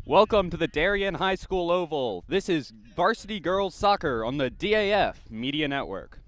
Welcome to the Darien High School Oval. This is Varsity Girls Soccer on the DAF Media Network.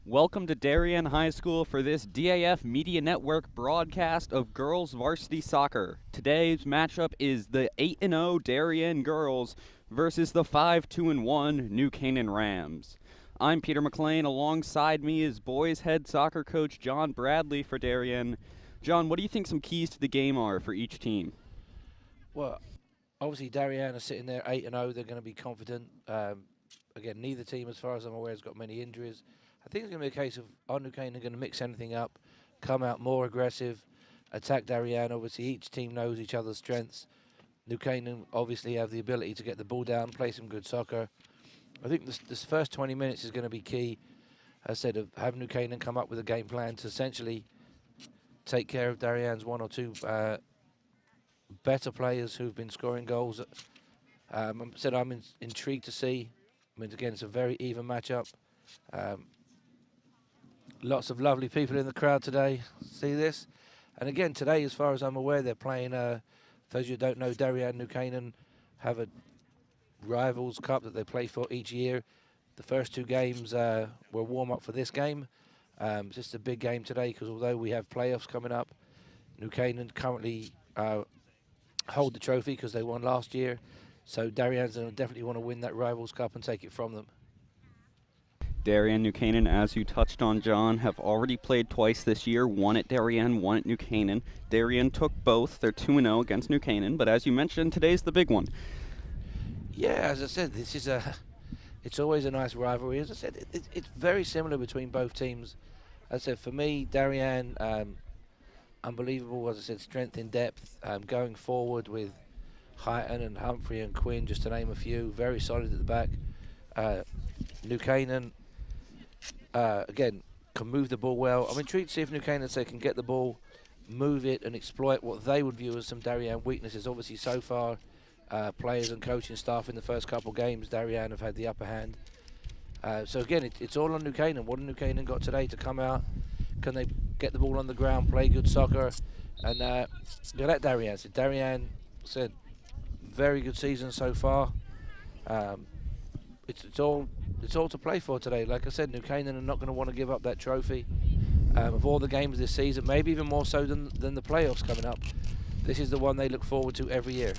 Welcome to Darien High School for this DAF Media Network broadcast of girls varsity soccer. Today's matchup is the 8-0 Darien girls versus the 5-2-1 New Canaan Rams. I'm Peter McLean. Alongside me is boys head soccer coach John Bradley for Darien. John, what do you think some keys to the game are for each team? Well, obviously Darien are sitting there 8-0. They're going to be confident. Again, neither team, as far as I'm aware, has got many injuries. I think it's going to be a case of New Canaan going to mix anything up, come out more aggressive, attack Darien. Obviously, each team knows each other's strengths. New Canaan obviously have the ability to get the ball down, play some good soccer. I think this first 20 minutes is going to be key. As I said, of have New Canaan come up with a game plan to essentially take care of Darien's one or two better players who've been scoring goals. I'm intrigued to see. I mean, again, it's a very even matchup. Lots of lovely people in the crowd today. See this? And again, today, as far as I'm aware, they're playing, for those who don't know, Darien and New Canaan have a Rivals Cup that they play for each year. The first two games were warm-up for this game. It's just a big game today because although we have playoffs coming up, New Canaan currently hold the trophy because they won last year. So Darien's going to definitely want to win that Rivals Cup and take it from them. Darien, New Canaan, as you touched on, John, have already played twice this year, one at Darien, one at New Canaan. Darien took both. They're 2-0 against New Canaan, but as you mentioned, today's the big one. Yeah, as I said, it's always a nice rivalry. As I said, it's very similar between both teams. As I said, for me, Darien, unbelievable, as I said, strength in depth, going forward with Hyton and Humphrey and Quinn, just to name a few, very solid at the back. New Canaan, again, can move the ball well. I'm intrigued to see if New Canaan can get the ball, move it, and exploit what they would view as some Darien weaknesses. Obviously, so far, players and coaching staff in the first couple games, Darien have had the upper hand. So again, it's all on New Canaan. What have New Canaan got today to come out? Can they get the ball on the ground, play good soccer, and let Darien? So Darien said, very good season so far. It's all to play for today. Like I said, New Canaan are not going to want to give up that trophy. Of all the games this season, maybe even more so than the playoffs coming up, this is the one they look forward to every year.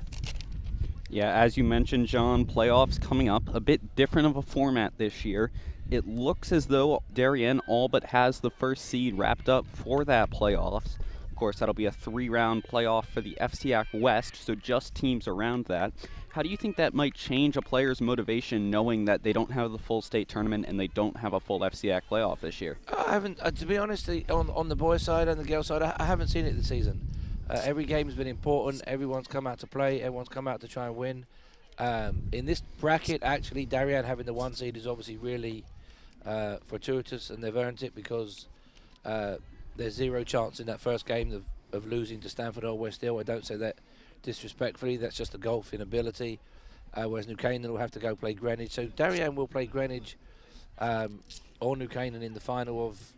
Yeah, as you mentioned, John, playoffs coming up, a bit different of a format this year. It looks as though Darien all but has the first seed wrapped up for that playoffs. Of course, that'll be a 3-round playoff for the FCIAC West, so just teams around that. How do you think that might change a player's motivation knowing that they don't have the full state tournament and they don't have a full FCIAC playoff this year? I haven't, to be honest, on the boys' side and the girls' side, I haven't seen it this season. Every game's been important. Everyone's come out to play. Everyone's come out to try and win. In this bracket, actually, Darien having the 1 seed is obviously really fortuitous, and they've earned it because there's zero chance in that first game of losing to Stanford or West Hill. I don't say that disrespectfully. That's just a golf inability. Whereas New Canaan will have to go play Greenwich. So Darien will play Greenwich or New Canaan in the final of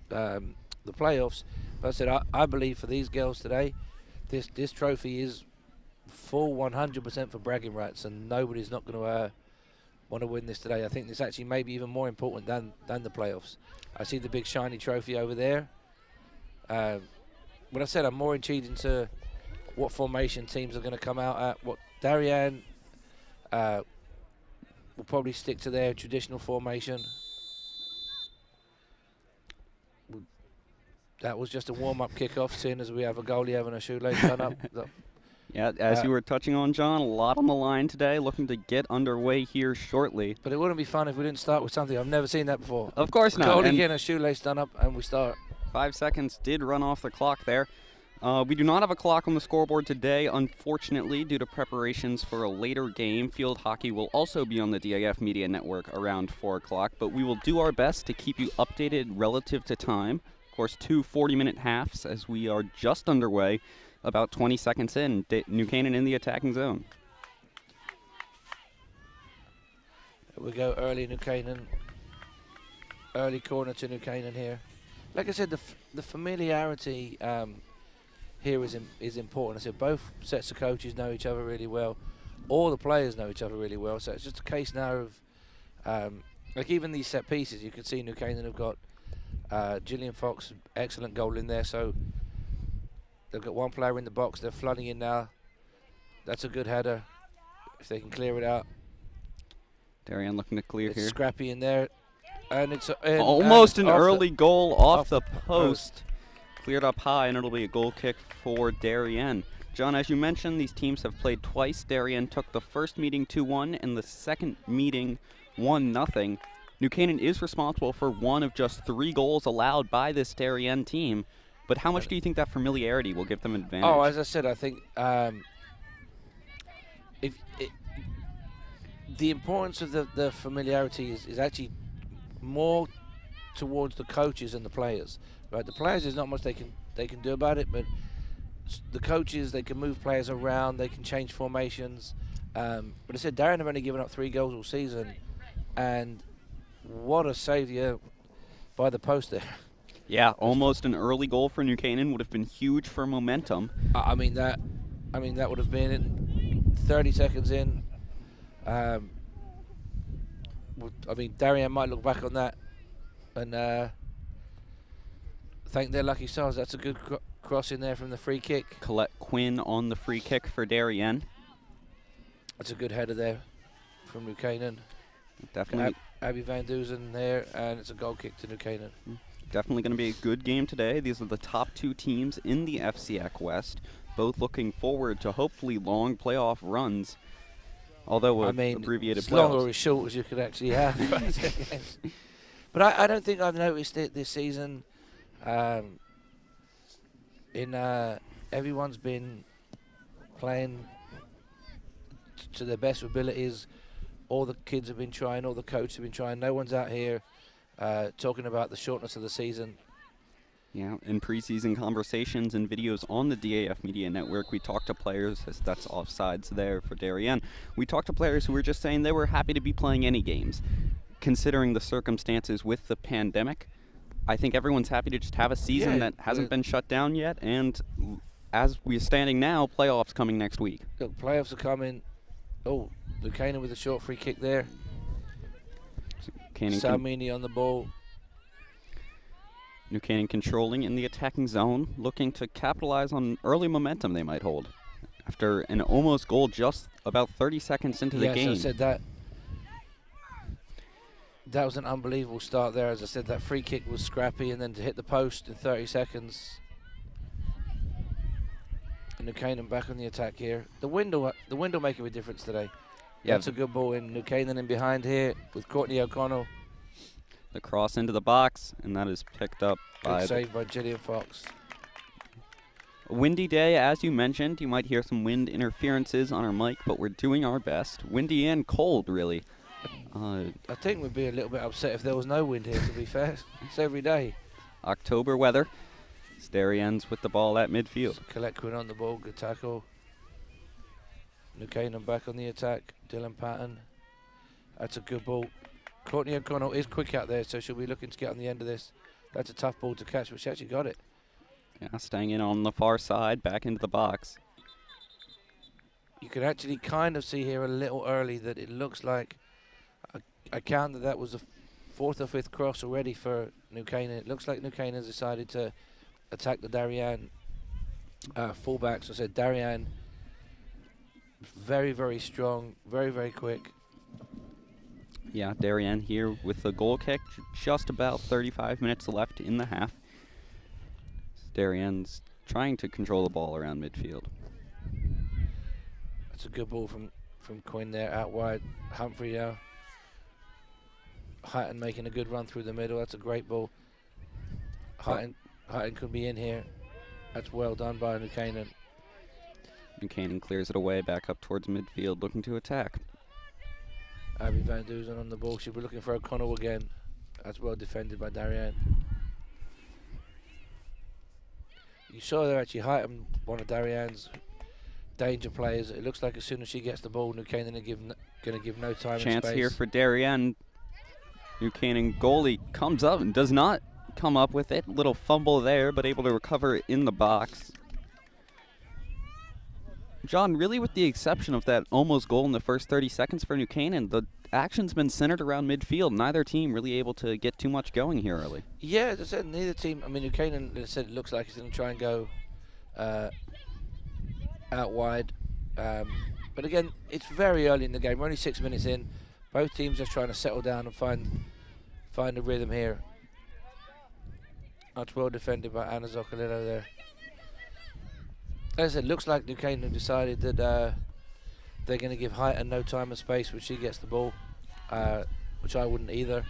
the playoffs. But I said, I believe for these girls today, this trophy is full 100% for bragging rights, and nobody's not going to want to win this today. I think this actually may be even more important than the playoffs. I see the big shiny trophy over there. But I said I'm more intrigued into what formation teams are going to come out at. What Darien will probably stick to their traditional formation. That was just a warm-up kickoff, seeing as we have a goalie having a shoelace done up. Yeah, as you were touching on, John, a lot on the line today, looking to get underway here shortly. But it wouldn't be fun if we didn't start with something. I've never seen that before. Of course not. Goalie getting a shoelace done up, and we start. 5 seconds did run off the clock there. We do not have a clock on the scoreboard today, unfortunately, due to preparations for a later game. Field hockey will also be on the DAF Media Network around 4 o'clock, but we will do our best to keep you updated relative to time. Of course, 2 40-minute halves as we are just underway, about 20 seconds in. New Canaan in the attacking zone. Here we go, early New Canaan. Early corner to New Canaan here. Like I said, the familiarity here is important. I said both sets of coaches know each other really well. All the players know each other really well. So it's just a case now of Like even these set pieces, you can see New Canaan have got Gillian Fox, excellent goal in there. So they've got one player in the box. They're flooding in now. That's a good header if they can clear it out. Darien looking to clear It's here. scrappy in there. And it's Almost an off early goal off the post. post. Cleared up high, and it'll be a goal kick for Darien. John, as you mentioned, these teams have played twice. Darien took the first meeting 2-1 and the second meeting 1-0. New Canaan is responsible for one of just 3 goals allowed by this Darien team. But how much do you think that familiarity will give them an advantage? Oh, as I said, I think the importance of the familiarity is actually more towards the coaches and the players. Right, the players, there's not much they can do about it, but the coaches, they can move players around, they can change formations. But I said Darien have only given up 3 goals all season, and what a save by the post there. Yeah, almost an early goal for New Canaan would have been huge for momentum. I mean that would have been in 30 seconds in. I mean, Darien might look back on that and thank their lucky stars. That's a good cross in there from the free kick. Colette Quinn on the free kick for Darien. That's a good header there from New Canaan. Definitely. Abby Van Duzen there, and it's a goal kick to New Canaan. Definitely going to be a good game today. These are the top 2 teams in the FCIAC West, both looking forward to hopefully long playoff runs. Although abbreviated as playoffs. long or as short as you could actually have. But I don't think I've noticed it this season. Everyone's been playing to their best abilities. All the kids have been trying, all the coaches have been trying. No one's out here talking about the shortness of the season. Yeah, in preseason conversations and videos on the DAF Media Network, we talked to players, as that's offsides there for Darien. We talked to players who were just saying they were happy to be playing any games. Considering the circumstances with the pandemic, I think everyone's happy to just have a season that hasn't been shut down yet. And as we're standing now, playoffs coming next week. Look, playoffs are coming. Oh, New Canaan with a short free kick there. Salmini on the ball. New Canaan controlling in the attacking zone, looking to capitalize on early momentum they might hold. After an almost goal just about 30 seconds into the game. Yes, I said that was an unbelievable start there. As I said, that free kick was scrappy, and then to hit the post in 30 seconds. And New Canaan back on the attack here. The wind will make a difference today. Yeah, that's a good ball in. New Canaan in behind here with Courtney O'Connell. The cross into the box, and that is picked up by... Good save by Gillian Fox. A windy day, as you mentioned. You might hear some wind interferences on our mic, but we're doing our best. Windy and cold, really. I think we'd be a little bit upset if there was no wind here, to be fair. It's every day. October weather. Darien's with the ball at midfield. So Colette Quinn on the ball, good tackle. New Canaan back on the attack. Dylan Patton. That's a good ball. Courtney O'Connell is quick out there, so she'll be looking to get on the end of this. That's a tough ball to catch, but she actually got it. Yeah, staying in on the far side, back into the box. You can actually kind of see here a little early that it looks like, I counted that was the 4th or 5th cross already for New Canaan. It looks like New Canaan has decided to attack the Darien fullbacks. So I said Darien, very, very strong, very, very quick. Yeah, Darien here with the goal kick. Just about 35 minutes left in the half. Darien's trying to control the ball around midfield. That's a good ball from Quinn there, out wide. Humphrey now. Hyton making a good run through the middle. That's a great ball. Hyton could be in here. That's well done by New Canaan. New Canaan clears it away back up towards midfield, looking to attack. Abby Van Duzen on the ball. She'll be looking for O'Connell again. That's well defended by Darien. You saw there actually Hyton, one of Darien's danger players. It looks like as soon as she gets the ball, New Canaan are going to give no time and space. Chance here for Darien. New Canaan goalie comes up and does not come up with it. Little fumble there, but able to recover it in the box. John, really with the exception of that almost goal in the first 30 seconds for New Canaan, the action's been centered around midfield. Neither team really able to get too much going here early. Yeah, as I said, neither team. I mean, New Canaan, as I said, it looks like he's going to try and go out wide. But again, it's very early in the game. We're only 6 minutes in. Both teams are trying to settle down and find a rhythm here. That's well defended by Anna Zoccolillo there. As I said, looks like New Canaan have decided that they're going to give height and no time and space when she gets the ball, which I wouldn't either.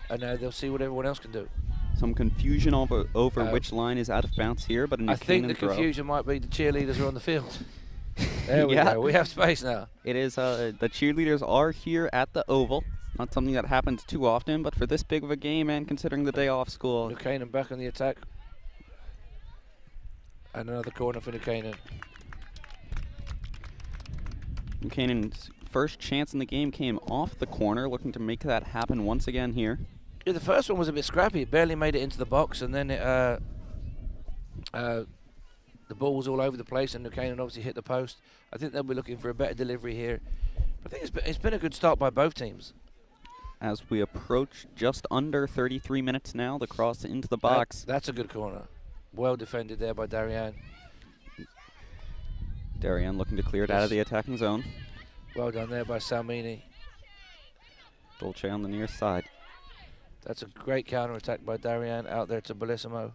And they'll see what everyone else can do. Some confusion over which line is out of bounds here, but a New I think the Canaan throw. confusion might be the cheerleaders are on the field. There we go. We have space now. It is. The cheerleaders are here at the Oval. Not something that happens too often, but for this big of a game and considering the day off school. New Canaan back on the attack. And another corner for New Canaan. New Canaan's first chance in the game came off the corner, looking to make that happen once again here. Yeah, the first one was a bit scrappy. It barely made it into the box, and then the ball was all over the place, and New Canaan obviously hit the post. I think they'll be looking for a better delivery here. But I think it's been a good start by both teams. As we approach just under 33 minutes now, the cross into the box. That's a good corner. Well defended there by Darien. Darien looking to clear it out of the attacking zone. Well done there by Salmini. Dolce on the near side. That's a great counter attack by Darien out there to Bellissimo.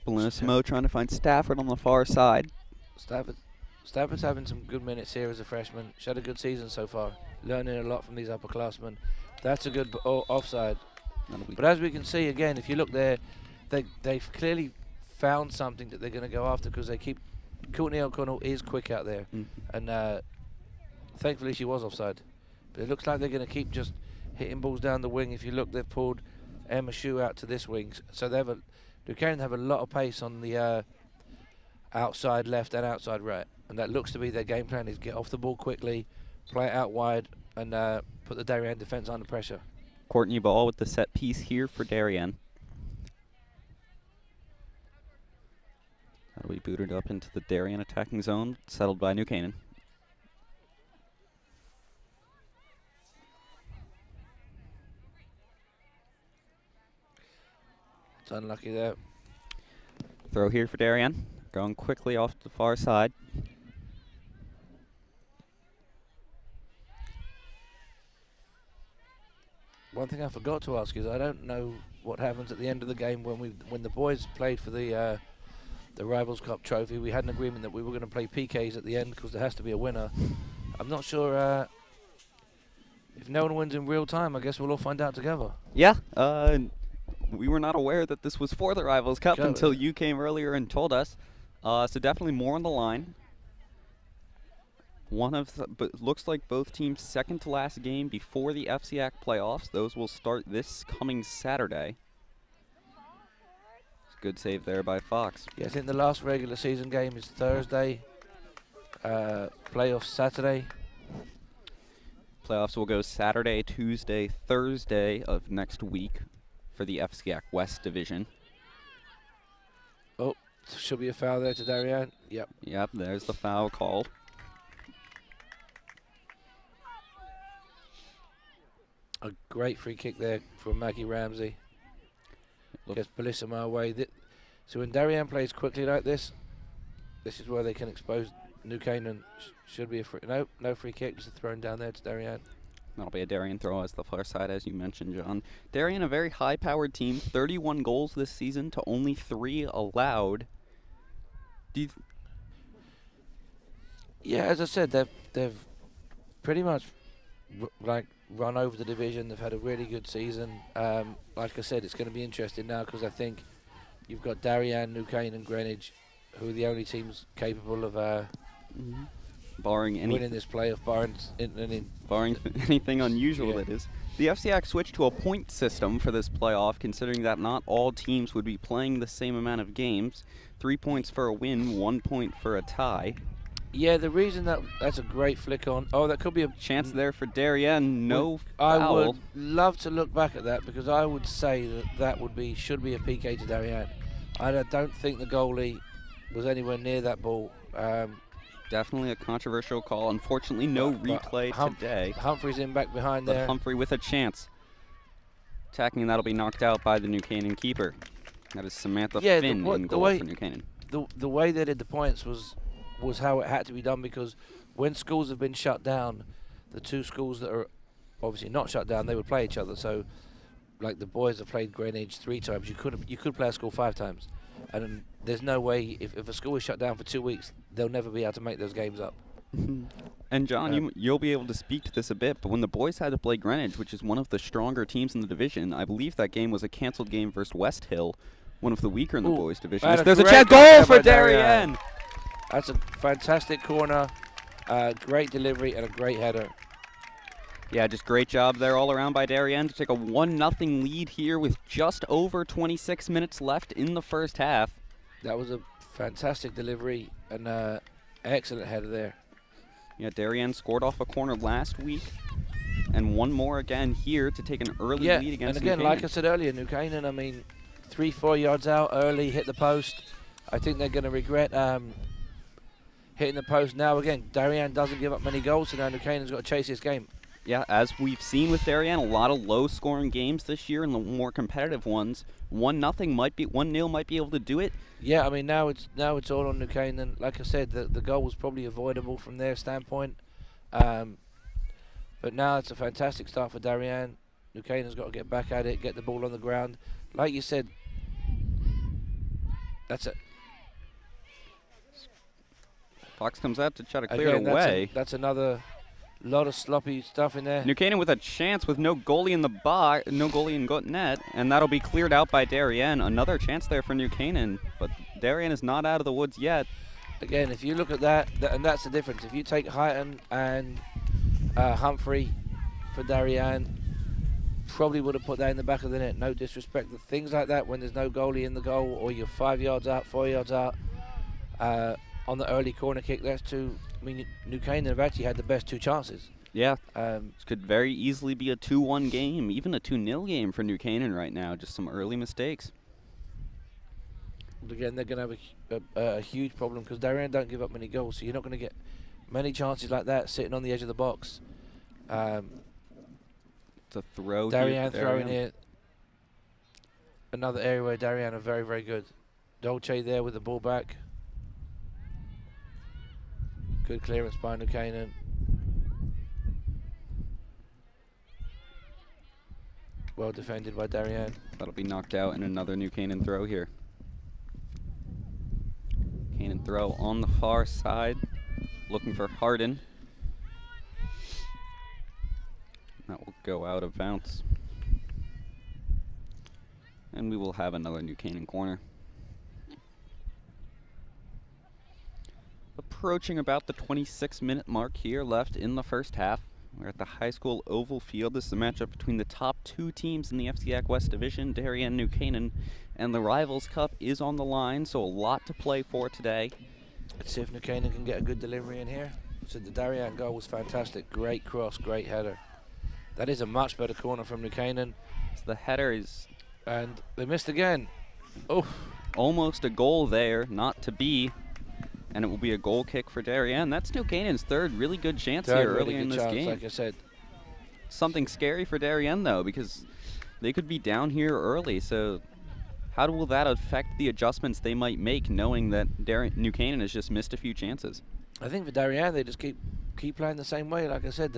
Bellissimo trying to find Stafford on the far side. Stafford's having some good minutes here as a freshman. She had a good season so far. Learning a lot from these upperclassmen. That's a good offside. But as we can see again, if you look there, they've clearly found something that they're going to go after because they keep. Courtney O'Connell is quick out there, and thankfully she was offside. But it looks like they're going to keep just hitting balls down the wing. If you look, they've pulled Emma Shue out to this wing, so they have Buchanan have a lot of pace on the outside left and outside right, and that looks to be their game plan: is get off the ball quickly, play it out wide, and put the Darien defense under pressure. Courtney Ball with the set piece here for Darien. That'll be booted up into the Darien attacking zone, settled by New Canaan. It's unlucky there. Throw here for Darien, going quickly off the far side. One thing I forgot to ask is I don't know what happens at the end of the game when the boys played for the Rivals Cup trophy. We had an agreement that we were going to play PKs at the end because there has to be a winner. I'm not sure if no one wins in real time. I guess we'll all find out together. Yeah, we were not aware that this was for the Rivals Cup until you came earlier and told us. So definitely more on the line. But looks like both teams' second to last game before the FCIAC playoffs. Those will start this coming Saturday. Good save there by Fox. Yeah, I think the last regular season game is Thursday. Playoffs Saturday. Playoffs will go Saturday, Tuesday, Thursday of next week for the FCIAC West Division. Oh, should be a foul there to Darien. Yep. Yep, there's the foul call. A great free kick there from Maggie Ramsey. Gets Bellissimo away. So when Darien plays quickly like this is where they can expose New Canaan. Should be a free. No free kick. Just a thrown down there to Darien. That'll be a Darien throw as the far side, as you mentioned, John. Darien, a very high-powered team. 31 goals this season to only 3 allowed. Yeah, as I said, they've pretty much run over the division. They've had a really good season. Like I said, it's going to be interesting now because I think you've got Darien, New Canaan, and Greenwich, who are the only teams capable of barring winning this playoff, barring anything unusual. That is. The FCIAC switched to a point system for this playoff, considering that not all teams would be playing the same amount of games. 3 points for a win, 1 point for a tie. Yeah, the reason that's a great flick on. Oh, that could be a chance there for Darien. No foul. I would love to look back at that because I would say that should be a PK to Darien. I don't think the goalie was anywhere near that ball. Definitely a controversial call. Unfortunately, no replay today. Humphrey's in back behind but there. Humphrey with a chance. Attacking, that'll be knocked out by the New Canaan keeper. That is Samantha Finn in goal for New Canaan. The way they did the points was how it had to be done, because when schools have been shut down, the two schools that are obviously not shut down, they would play each other. So, like the boys have played Greenwich 3 times, you could play a school 5 times, and there's no way if a school is shut down for 2 weeks, they'll never be able to make those games up. And John, you'll be able to speak to this a bit, but when the boys had to play Greenwich, which is one of the stronger teams in the division, I believe that game was a canceled game versus West Hill, one of the weaker in the boys division. There's a chance goal for Darien. That's a fantastic corner, great delivery, and a great header. Yeah, just great job there all around by Darien to take a 1-0 lead here with just over 26 minutes left in the first half. That was a fantastic delivery and excellent header there. Yeah, Darien scored off a corner last week, and one more again here to take an early lead against and again, New Canaan. like I said earlier, New Canaan, I mean, 3-4 yards out early, hit the post. I think they're going to regret hitting the post now. Again, Darien doesn't give up many goals, so now New Canaan's got to chase this game. Yeah, as we've seen with Darien, a lot of low-scoring games this year, and the more competitive ones, 1-0 might be 1-0 might be able to do it. Yeah, I mean now it's all on New Canaan. Like I said, the goal was probably avoidable from their standpoint, but now it's a fantastic start for Darien. New Canaan's got to get back at it, get the ball on the ground. Like you said, that's it. Fox comes out to try to clear it away. That's another lot of sloppy stuff in there. New Canaan with a chance with no goalie in the box, no goalie in net, and that'll be cleared out by Darien. Another chance there for New Canaan, but Darien is not out of the woods yet. Again, if you look at that, and that's the difference. If you take Hyton and Humphrey for Darien, probably would have put that in the back of the net. No disrespect, but things like that when there's no goalie in the goal, or you're 5 yards out, 4 yards out, on the early corner kick, that's two. I mean, New Canaan have actually had the best 2 chances. Yeah, this could very easily be a 2-1 game, even a 2-0 game for New Canaan right now. Just some early mistakes. Again, they're going to have a huge problem because Darien don't give up many goals, so you're not going to get many chances like that sitting on the edge of the box. It's a throw. Darien throwing it. Another area where Darien are very, very good. Dolce there with the ball back. Good clearance by New Canaan. Well defended by Darien. That'll be knocked out in another New Canaan throw here. Canaan throw on the far side, looking for Hardin. That will go out of bounds. And we will have another New Canaan corner. Approaching about the 26-minute mark here left in the first half. We're at the high school oval field. This is a matchup between the top 2 teams in the FCIAC West Division, Darien and New Canaan, and the Rivals Cup is on the line, so a lot to play for today. Let's see if New Canaan can get a good delivery in here. So the Darien goal was fantastic. Great cross, great header. That is a much better corner from New Canaan. So the header is... And they missed again. Oh, almost a goal there, not to be. And it will be a goal kick for Darien. That's New Canaan's third really good chance here early in this game. Like I said. Something scary for Darien, though, because they could be down here early. So how will that affect the adjustments they might make, knowing that New Canaan has just missed a few chances? I think for Darien, they just keep playing the same way. Like I said,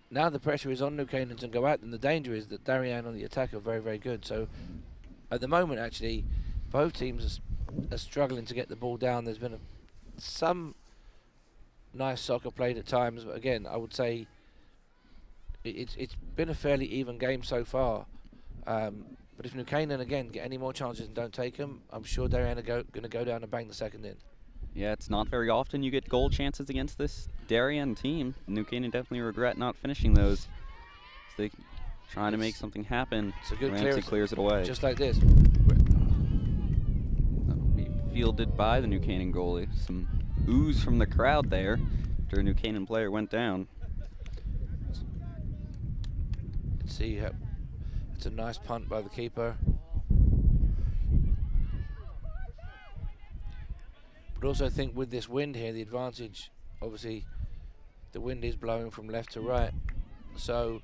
now the pressure is on New Canaan to go out, and the danger is that Darien on the attack are very, very good. So at the moment, actually, both teams are struggling to get the ball down. There's been some nice soccer played at times, but again, I would say it's been a fairly even game so far. But if New Canaan again get any more chances and don't take them, I'm sure Darien are going to go down and bang the second in. Yeah, it's not very often you get goal chances against this Darien team. New Canaan definitely regret not finishing those. So they trying to make something happen. It's a good Ramsey clearance, clears it away. just like this. Fielded by the New Canaan goalie. Some ooze from the crowd there after a New Canaan player went down. Let's see, it's a nice punt by the keeper. But also I think with this wind here, the advantage, obviously, the wind is blowing from left to right. So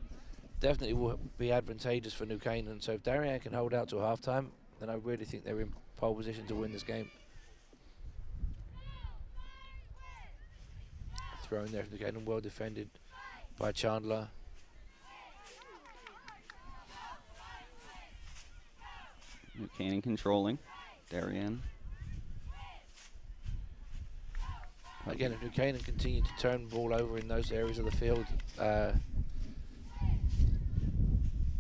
definitely will be advantageous for New Canaan. So if Darien can hold out till halftime, then I really think they're in pole position to win this game. Thrown there from New Canaan, well defended by Chandler. New Canaan controlling. Darien. Again, if New Canaan continue to turn the ball over in those areas of the field,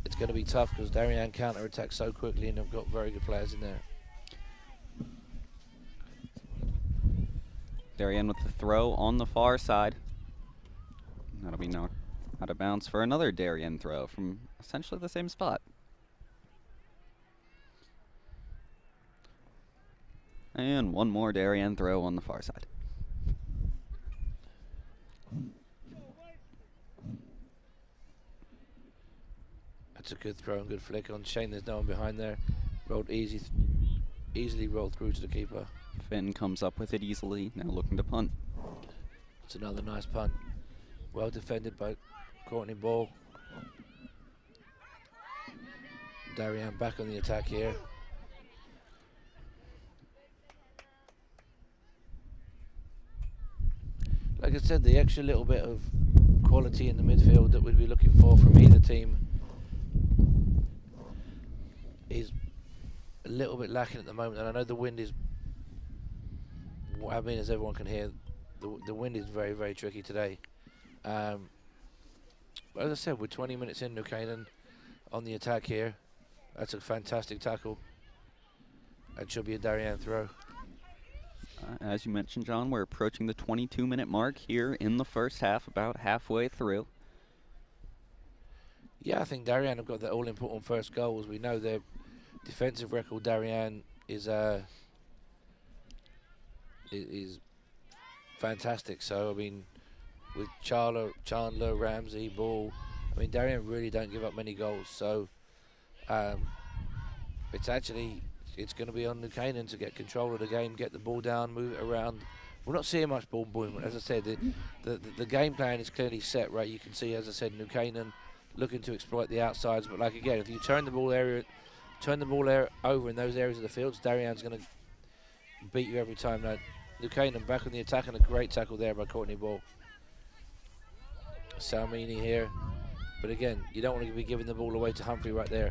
it's going to be tough because Darien counter-attack so quickly and they've got very good players in there. Darien with the throw on the far side. That'll be knocked out of bounds for another Darien throw from essentially the same spot. And one more Darien throw on the far side. That's a good throw and good flick on Shane. There's no one behind there. Rolled easily rolled through to the keeper. Finn comes up with it easily, now looking to punt. It's another nice punt. Well defended by Courtney Ball. Darien back on the attack here. Like I said, the extra little bit of quality in the midfield that we'd be looking for from either team is a little bit lacking at the moment. And I know the wind is, I mean, as everyone can hear, the wind is very, very tricky today. But as I said, we're 20 minutes in, New Canaan on the attack here. That's a fantastic tackle. That should be a Darien throw. As you mentioned, John, we're approaching the 22-minute mark here in the first half, about halfway through. Yeah, I think Darien have got the all-important first goal. As we know, their defensive record, Darien, is fantastic. So, I mean, with Chandler, Ramsey, Ball, I mean, Darien really don't give up many goals. So, it's going to be on New Canaan to get control of the game, get the ball down, move it around. We're not seeing much ball movement. As I said, the game plan is clearly set, right? You can see, as I said, New Canaan looking to exploit the outsides. But like again, if you turn the ball over in those areas of the fields, Darien's going to beat you every time. Now, New Canaan back on the attack, and a great tackle there by Courtney Ball. Salmini here. But again, you don't want to be giving the ball away to Humphrey right there.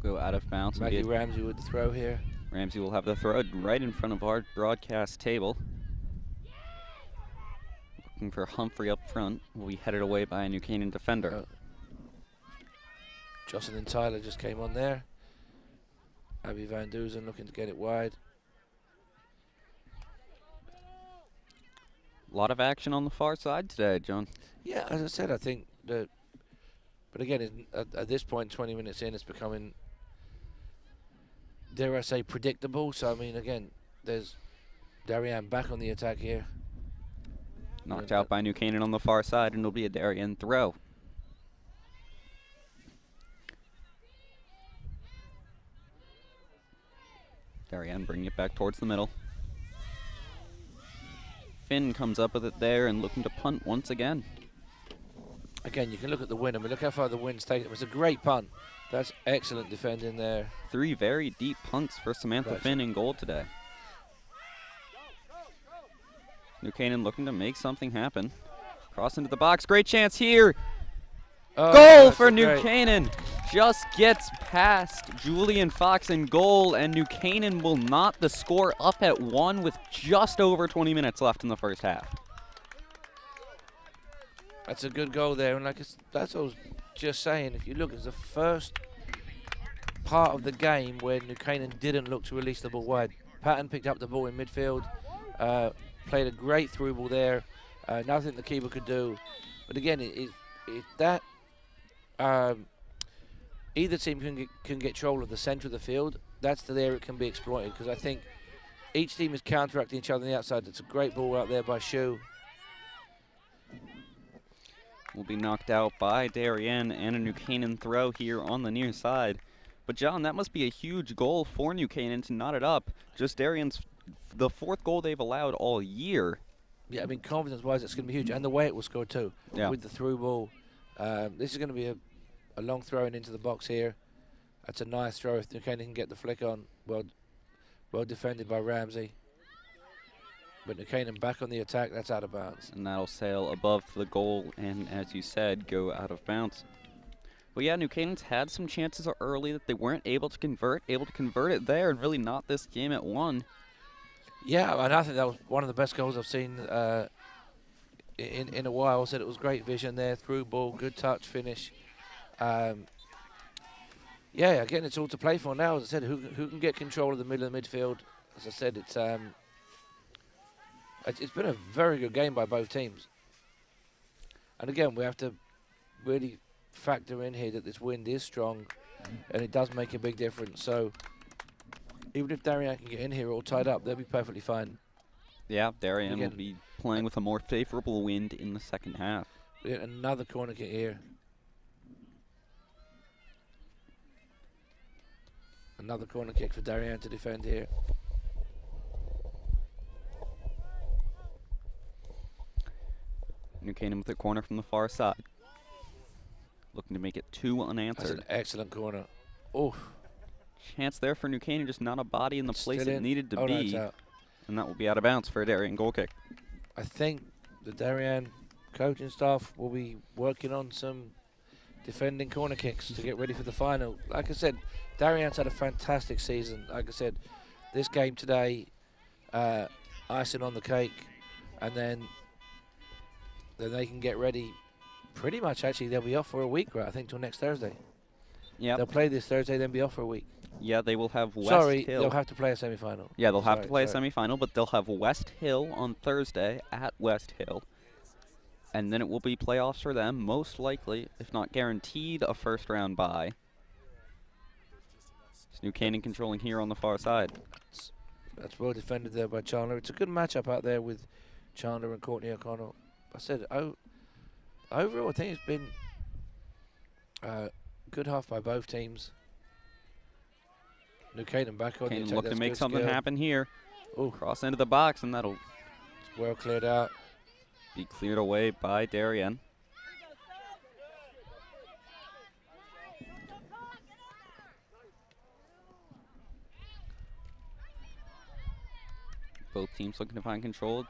Go out of bounds. Maggie Ramsey with the throw here. Ramsey will have the throw right in front of our broadcast table. Looking for Humphrey up front. Will be headed away by a New Canaan defender. Jocelyn Tyler just came on there. Abby Van Duzen looking to get it wide. A lot of action on the far side today, John. Yeah, as I said, I think that. But again, at this point, 20 minutes in, it's becoming, dare I say, predictable. So, I mean, again, there's Darien back on the attack here. Knocked out by New Canaan on the far side, and it'll be a Darien throw. Darien bringing it back towards the middle. Finn comes up with it there and looking to punt once again. Again, you can look at the wind. I mean, look how far the wind's taken. It was a great punt. That's excellent defending there. 3 very deep punts for Samantha Finn in goal today. New Canaan looking to make something happen. Cross into the box. Great chance here. Oh, goal for New Canaan. Just gets past Julian Fox in goal, and New Canaan will knot the score up at 1 with just over 20 minutes left in the first half. That's a good goal there, and that's what I was just saying. If you look, it's the first part of the game where New Canaan didn't look to release the ball wide. Patton picked up the ball in midfield, played a great through ball there. Nothing the keeper could do. But again, either team can get control of the centre of the field, that's the area it can be exploited. Because I think each team is counteracting each other on the outside. It's a great ball out there by Shu. Will be knocked out by Darien, and a New Canaan throw here on the near side But John, that must be a huge goal for New Canaan to knot it up. Just Darien's the 4th goal they've allowed all year. Yeah, I mean, confidence-wise, it's going to be huge. And the way it was scored, too, with the through ball. This is going to be a long throw into the box here. That's a nice throw if New Canaan can get the flick on. Well defended by Ramsey. But New Canaan back on the attack. That's out of bounds. And that'll sail above the goal and, as you said, go out of bounds. Well, yeah, New Canaan's had some chances early that they weren't able to convert it there and really knot this game at 1. Yeah, and I think that was one of the best goals I've seen in a while. I said it was great vision there, through ball, good touch, finish. Yeah, again, it's all to play for now. As I said, who can get control of the middle of the midfield? As I said, it's been a very good game by both teams. And again, we have to really factor in here that this wind is strong, and it does make a big difference. So even if Darien can get in here all tied up, they'll be perfectly fine. Yeah, Darien will be playing with a more favorable wind in the second half. Another corner kick here. Another corner kick for Darien to defend here. New Canaan with a corner from the far side. Looking to make it 2 unanswered. That's an excellent corner. Oh. Chance there for New Canaan, just not a body in the place it needed to be. No, and that will be out of bounds for a Darien goal kick. I think the Darien coaching staff will be working on some defending corner kicks to get ready for the final. Like I said, Darien's had a fantastic season. Like I said, this game today, icing on the cake, and then they can get ready. Pretty much, actually, they'll be off for a week, right? I think till next Thursday. Yeah. They'll play this Thursday, then be off for a week. Yeah, they will have West Hill. Sorry, they'll have to play a semi-final. Yeah, they'll have to play a semi-final, but they'll have West Hill on Thursday at West Hill. And then it will be playoffs for them, most likely, if not guaranteed, a first-round bye. It's New Canaan controlling here on the far side. That's well defended there by Chandler. It's a good matchup out there with Chandler and Courtney O'Connell. I said, overall, I think it's been a good half by both teams. New Canaan back on the attack. Look to make something happen here. Ooh. Cross into the box, and that'll well cleared out. Be cleared away by Darien. Both teams looking to find control.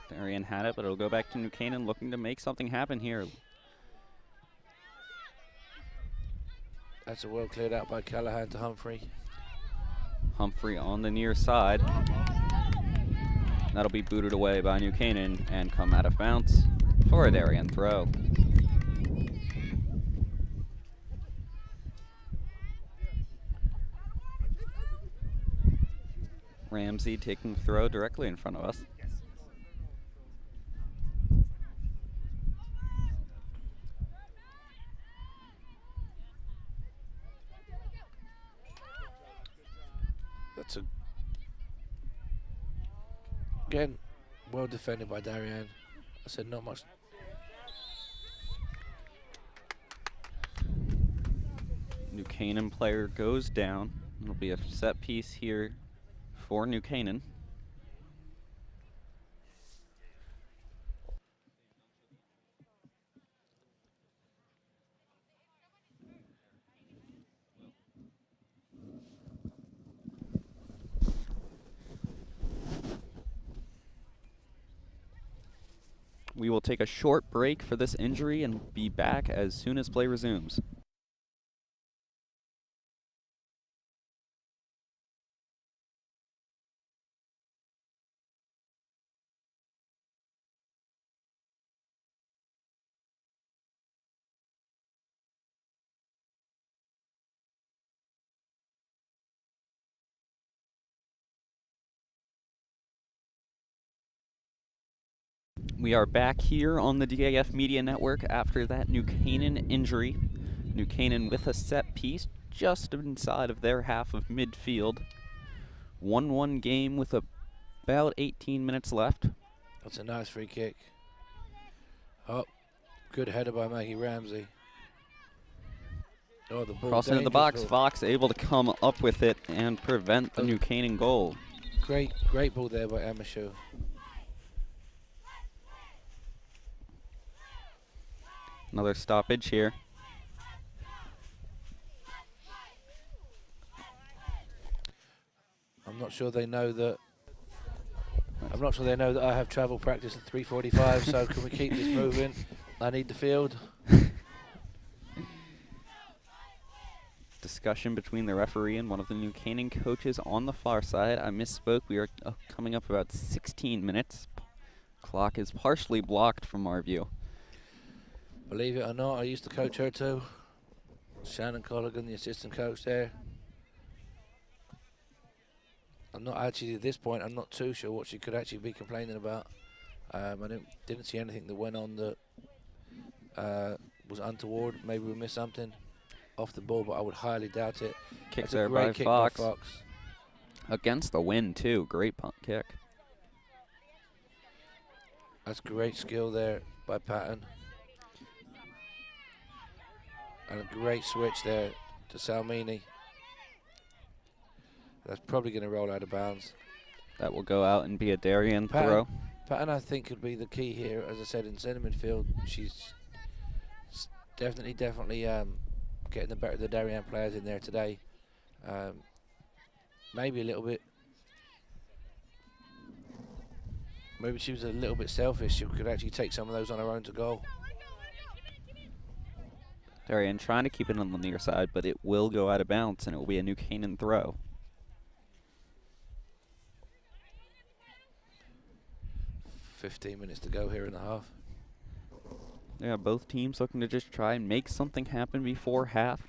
Darien had it, but it'll go back to New Canaan looking to make something happen here. That's a well cleared out by Callahan to Humphrey. Humphrey on the near side. That'll be booted away by New Canaan and come out of bounds for a Darien throw. Ramsey taking the throw directly in front of us. That's again well defended by Darien. I said not much. New Canaan player goes down. It'll be a set piece here for New Canaan. We will take a short break for this injury and be back as soon as play resumes. We are back here on the DAF Media Network after that New Canaan injury. New Canaan with a set piece just inside of their half of midfield. 1-1 game with about 18 minutes left. That's a nice free kick. Oh, good header by Maggie Ramsey. Oh, the ball Crossing into the dangerous box, ball. Fox able to come up with it and prevent the New Canaan goal. Great ball there by Amashu. Another stoppage here. I'm not sure they know that. I'm not sure they know that I have travel practice at 3:45. So can we keep this moving? I need the field. Discussion between the referee and one of the New Canaan coaches on the far side. I misspoke. We are coming up about 16 minutes. Clock is partially blocked from our view. Believe it or not, I used to coach her too. Shannon Colligan, the assistant coach there. I'm not actually, at this point, I'm not too sure what she could actually be complaining about. I didn't see anything that went on that was untoward. Maybe we missed something off the ball, but I would highly doubt it. Kick That's there a great by kick Fox. by Fox. Against the wind, too. Great punt kick. That's great skill there by Patton. And a great switch there to Salmini. That's probably going to roll out of bounds. That will go out and be a Darien throw. Patton, I think, could be the key here. As I said, in centre midfield, she's definitely getting the better of the Darien players in there today. Maybe a little bit. Maybe she was a little bit selfish. She could actually take some of those on her own to goal. Darien trying to keep it on the near side, but it will go out of bounds, and it will be a New Canaan throw. .15 minutes to go here in the half. Yeah, both teams looking to just try and make something happen before half,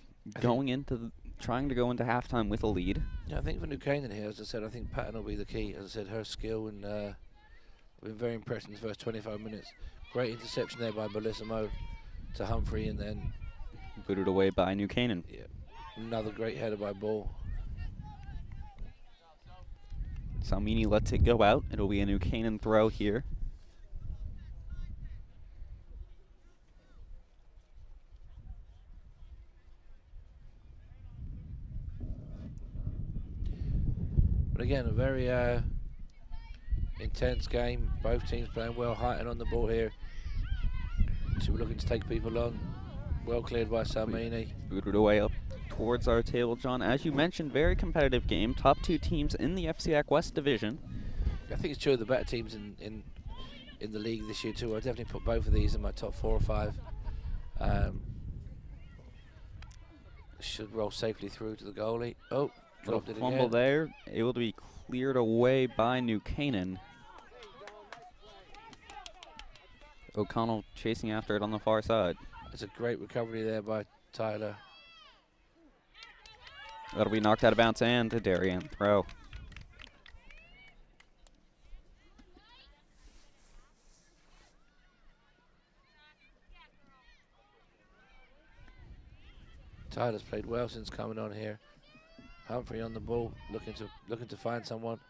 trying to go into halftime with a lead. Yeah, I think for New Canaan here, as I said, I think Patton will be the key. As I said, her skill and been very impressed in the first 25 minutes. Great interception there by Melissa Moe to Humphrey, and then booted away by New Canaan. Yeah, another great header by Ball. Salmini lets it go out. It'll be a New Canaan throw here. But again, a very intense game. Both teams playing well, Heighton on the ball here. So we're looking to take people on. Well cleared by Salmini. Booted away up towards our table, John. As you mentioned, very competitive game. Top two teams in the FCIAC West Division. I think it's two of the better teams in the league this year too. I definitely put both of these in my top 4 or 5. Should roll safely through to the goalie. Oh, dropped it Fumble again. there, able to be cleared away by New Canaan. O'Connell chasing after it on the far side. It's a great recovery there by Tyler. That'll be knocked out of bounds and a Darien throw. Tyler's played well since coming on here. Humphrey on the ball, looking to find someone.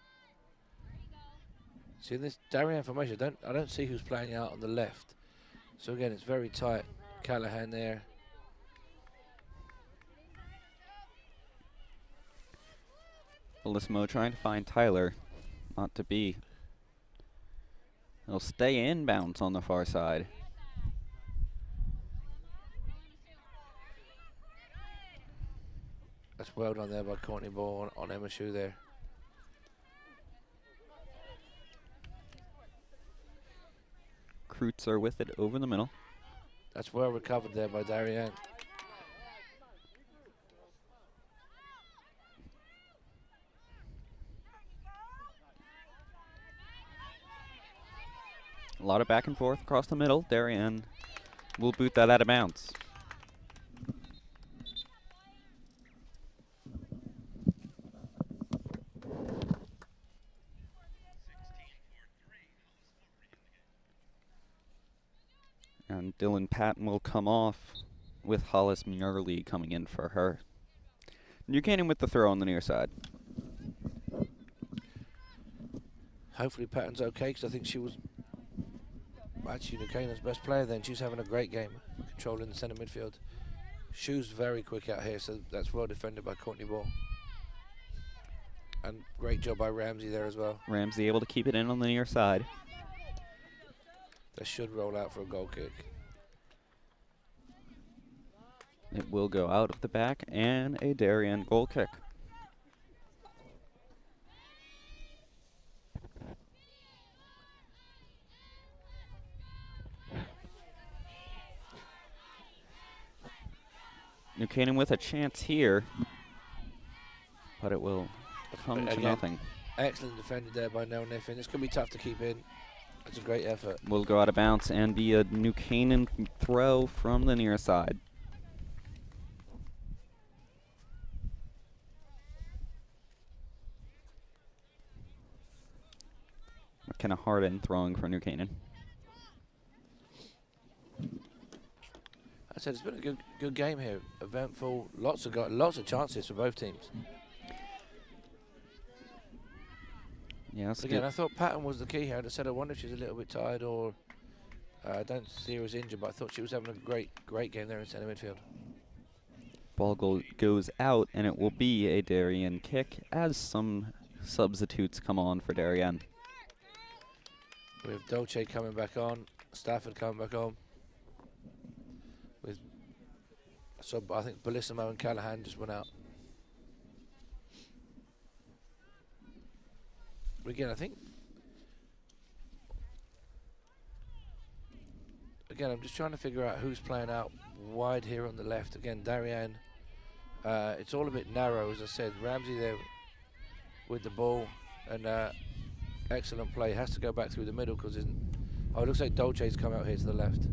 See, in this Darien formation, I don't see who's playing out on the left. So again, it's very tight. Callahan there. Bellissimo trying to find Tyler. Not to be. He'll stay inbounds on the far side. That's well done there by Courtney Ball on Emma Shue there. Kreutzer with it over the middle. That's well recovered there by Darien. A lot of back and forth across the middle. Darien will boot that out of bounds. And Dylan Patton will come off with Hollis Murley coming in for her. New Canaan with the throw on the near side. Hopefully Patton's okay, because I think she was actually New Canaan's best player then. She's having a great game, controlling the centre midfield. Shoes very quick out here, so that's well defended by Courtney Ball. And great job by Ramsey there as well. Ramsey able to keep it in on the near side. That should roll out for a goal kick. It will go out of the back and a Darien goal kick. New Canaan with a chance here, but it will come to nothing. Excellent defended there by Nell Niffin. It's going to be tough to keep in. It's a great effort. Will go out of bounds and be a New Canaan throw from the near side. McKenna Harden throwing for New Canaan. I said it's been a good game here. Eventful, lots of chances for both teams. Yes. Again, I thought pattern was the key here. I said I wonder if she's a little bit tired or I don't see her as injured, but I thought she was having a great game there in centre midfield. Ball goes out, and it will be a Darien kick as some substitutes come on for Darien. We have Dolce coming back on, Stafford coming back on. With I think Bellissimo and Callahan just went out. But again, I think I'm just trying to figure out who's playing out wide here on the left. Again, Darien. It's all a bit narrow, as I said. Ramsey there with the ball, and excellent play. Has to go back through the middle because it looks like Dolce's come out here to the left.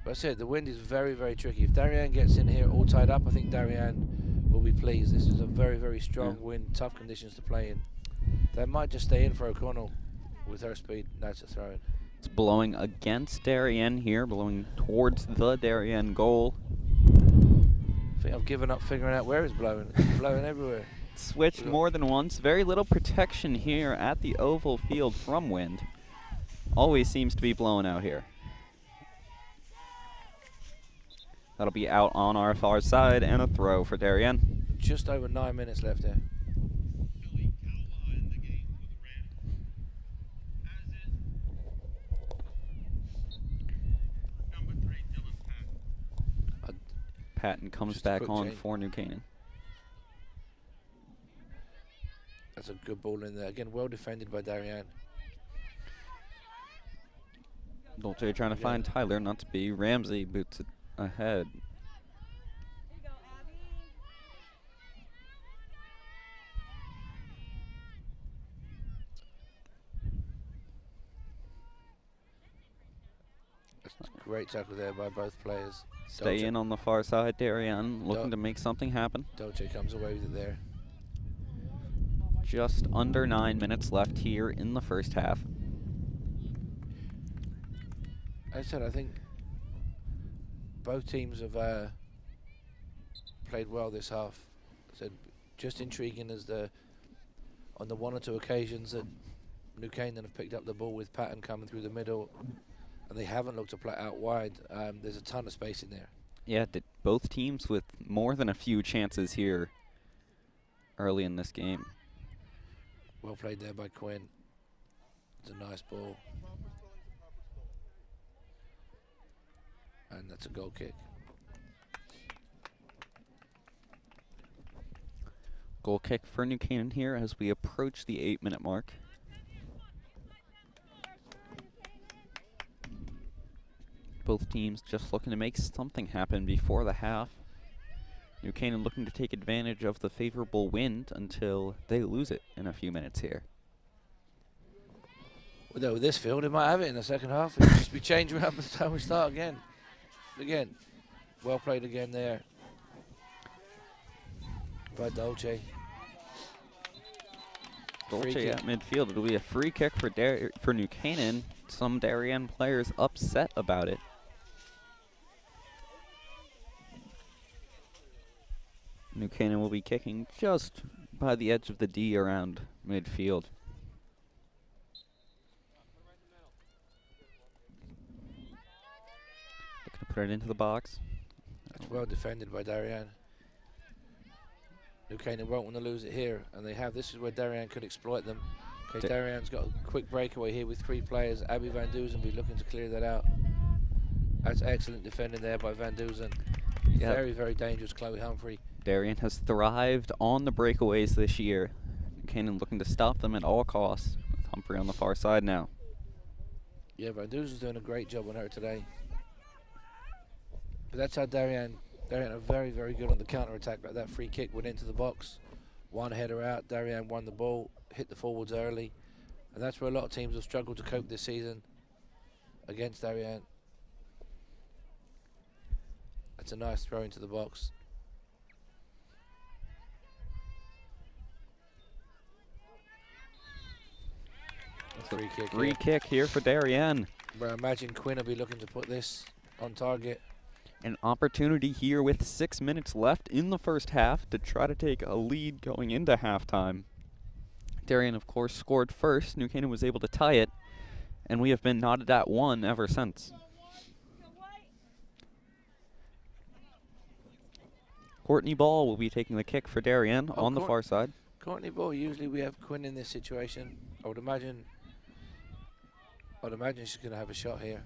But I said the wind is very, very tricky. If Darien gets in here all tied up, I think Darien will be pleased. This is a very, very strong wind, tough conditions to play in. They might just stay in for O'Connell with her speed. That's a throw in. It's blowing against Darien here, blowing towards the Darien goal. I think I've given up figuring out where it's blowing. It's blowing everywhere. Switched more than once. Very little protection here at the oval field from wind. Always seems to be blowing out here. That'll be out on our far side and a throw for Darien. Just over 9 minutes left here. Patton comes back on for New Canaan. That's a good ball in there. Again, well defended by Darien. Dolce trying to find Tyler, not to be. Ramsey boots it ahead. Great tackle there by both players. Stay in on the far side, Darien, looking to make something happen. Dolce comes away with it there. Just under 9 minutes left here in the first half. As I said, I think both teams have played well this half. I said, just intriguing as on the one or two occasions that New Canaan have picked up the ball with Patton coming through the middle, and they haven't looked to play out wide. There's a ton of space in there. Yeah, both teams with more than a few chances here early in this game. Well played there by Quinn. It's a nice ball. And that's a goal kick. Goal kick for New Canaan here as we approach the 8-minute mark. Both teams just looking to make something happen before the half. New Canaan looking to take advantage of the favorable wind until they lose it in a few minutes here. Well, with this field, they might have it in the second half. It'll just be changed around by the time we start again. Again, well played again there by Dolce. Dolce at midfield. It'll be a free kick for New Canaan. Some Darien players upset about it. New Canaan will be kicking just by the edge of the D around midfield. Looking to Put it into the box. That's well defended by Darien. New Canaan won't want to lose it here, and they have. This is where Darien could exploit them. Okay, Darien's got a quick breakaway here with 3 players. Abby Van Duzen be looking to clear that out. That's excellent defending there by Van Duzen. Yep. Very, very dangerous, Chloe Humphrey. Darien has thrived on the breakaways this year. Canaan looking to stop them at all costs. With Humphrey on the far side now. Yeah, Van Duzen's doing a great job on her today. But that's how Darien are very, very good on the counter-attack. Like that free kick went into the box. One header out. Darien won the ball, hit the forwards early. And that's where a lot of teams have struggled to cope this season against Darien. That's a nice throw into the box. Free kick here for Darien. But I imagine Quinn will be looking to put this on target. An opportunity here with 6 minutes left in the first half to try to take a lead going into halftime. Darien, of course, scored first. New Canaan was able to tie it, and we have been knotted at 1 ever since. Courtney Ball will be taking the kick for Darien on the far side. Courtney Ball, usually we have Quinn in this situation. I would imagine she's going to have a shot here.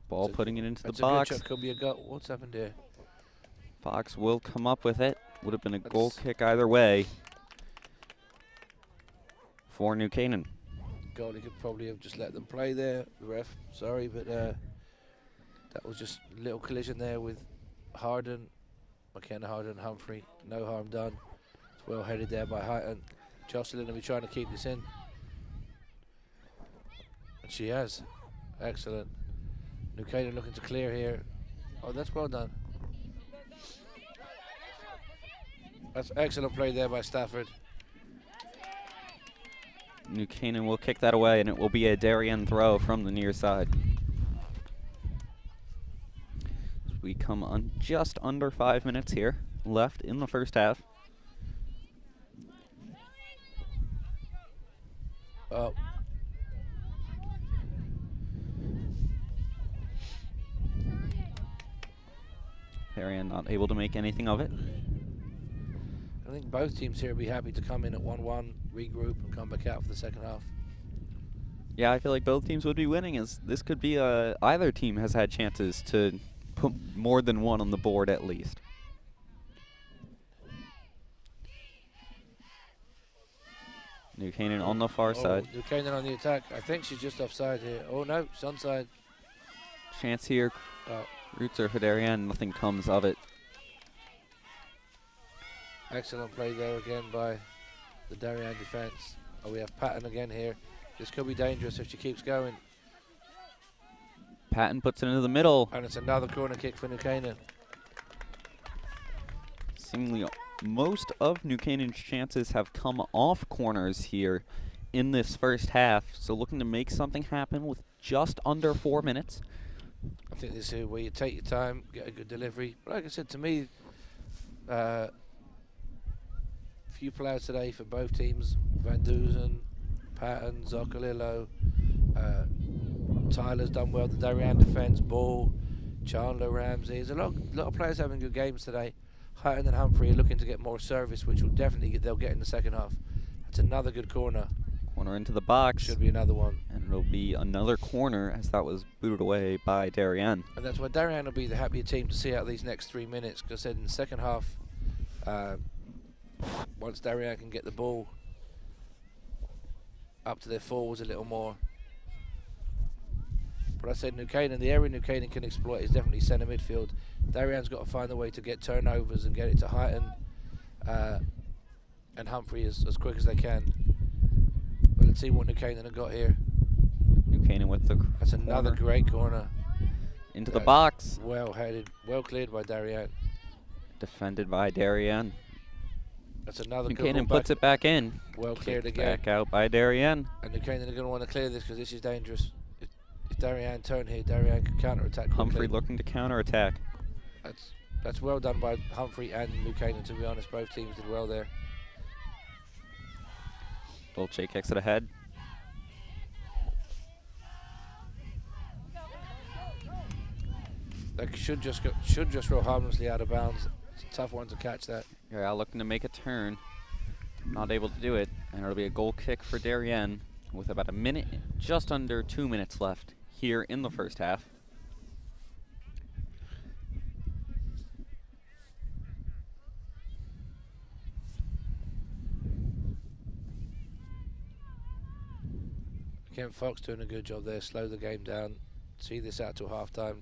Ball putting it into the That's box. a good shot, could be a goal. What's happened here? Fox will come up with it. Would have been a goal kick either way for New Canaan. Goalie could probably have just let them play there. The ref, sorry, but that was just a little collision there with McKenna Harden, Humphrey. No harm done. It's well headed there by Hyton. Jocelyn will be trying to keep this in. And she has. Excellent. New Canaan looking to clear here. Oh, that's well done. That's excellent play there by Stafford. New Canaan will kick that away, and it will be a Darien throw from the near side. So we come on just under 5 minutes here left in the first half. Oh. Darien not able to make anything of it. I think both teams here would be happy to come in at 1-1, regroup, and come back out for the second half. Yeah, I feel like both teams would be winning, as this could be either team has had chances to put more than one on the board at least. New Canaan on the far side. New Canaan on the attack. I think she's just offside here. Oh no, she's onside. Chance here. Roots are for Darien. Nothing comes of it. Excellent play there again by the Darien defense. Oh, we have Patton again here. This could be dangerous if she keeps going. Patton puts it into the middle. And it's another corner kick for New Canaan. Seemingly most of New Canaan's chances have come off corners here in this first half. So looking to make something happen with just under 4 minutes. I think this is where you take your time, get a good delivery. But like I said, to me, few players today for both teams. Van Duzen, Patton, Zoccolillo, Tyler's done well. The Darien defense, Ball, Chandler, Ramsey. There's a lot of players having good games today. Hyton and Humphrey are looking to get more service, which will definitely they'll get in the second half. That's another good corner. Corner into the box. Should be another one. And it'll be another corner, as that was booted away by Darien. And that's why Darien will be the happier team to see out these next 3 minutes. Because I said in the second half, once Darien can get the ball up to their forwards a little more. But I said New Canaan, the area New Canaan can exploit is definitely centre midfield. Darien's got to find a way to get turnovers and get it to Hyton and Humphrey as quick as they can. But let's see what New Canaan have got here. New Canaan with the That's another great corner. Into the box. Well headed, well cleared by Darien. Defended by Darien. That's another New good Canaan one. puts it back in. Well cleared again. Back out by Darien. And New Canaan are going to want to clear this because this is dangerous. If Darien turn here, Darien can counter-attack quickly. Humphrey looking to counter-attack. That's That's well done by Humphrey and New Canaan, to be honest. Both teams did well there. Dolce kicks it ahead. They should just roll harmlessly out of bounds. It's a tough one to catch that. Yeah, looking to make a turn. Not able to do it, and it'll be a goal kick for Darien with about a minute, just under 2 minutes left here in the first half. Again, Fox doing a good job there. Slow the game down. See this out till halftime.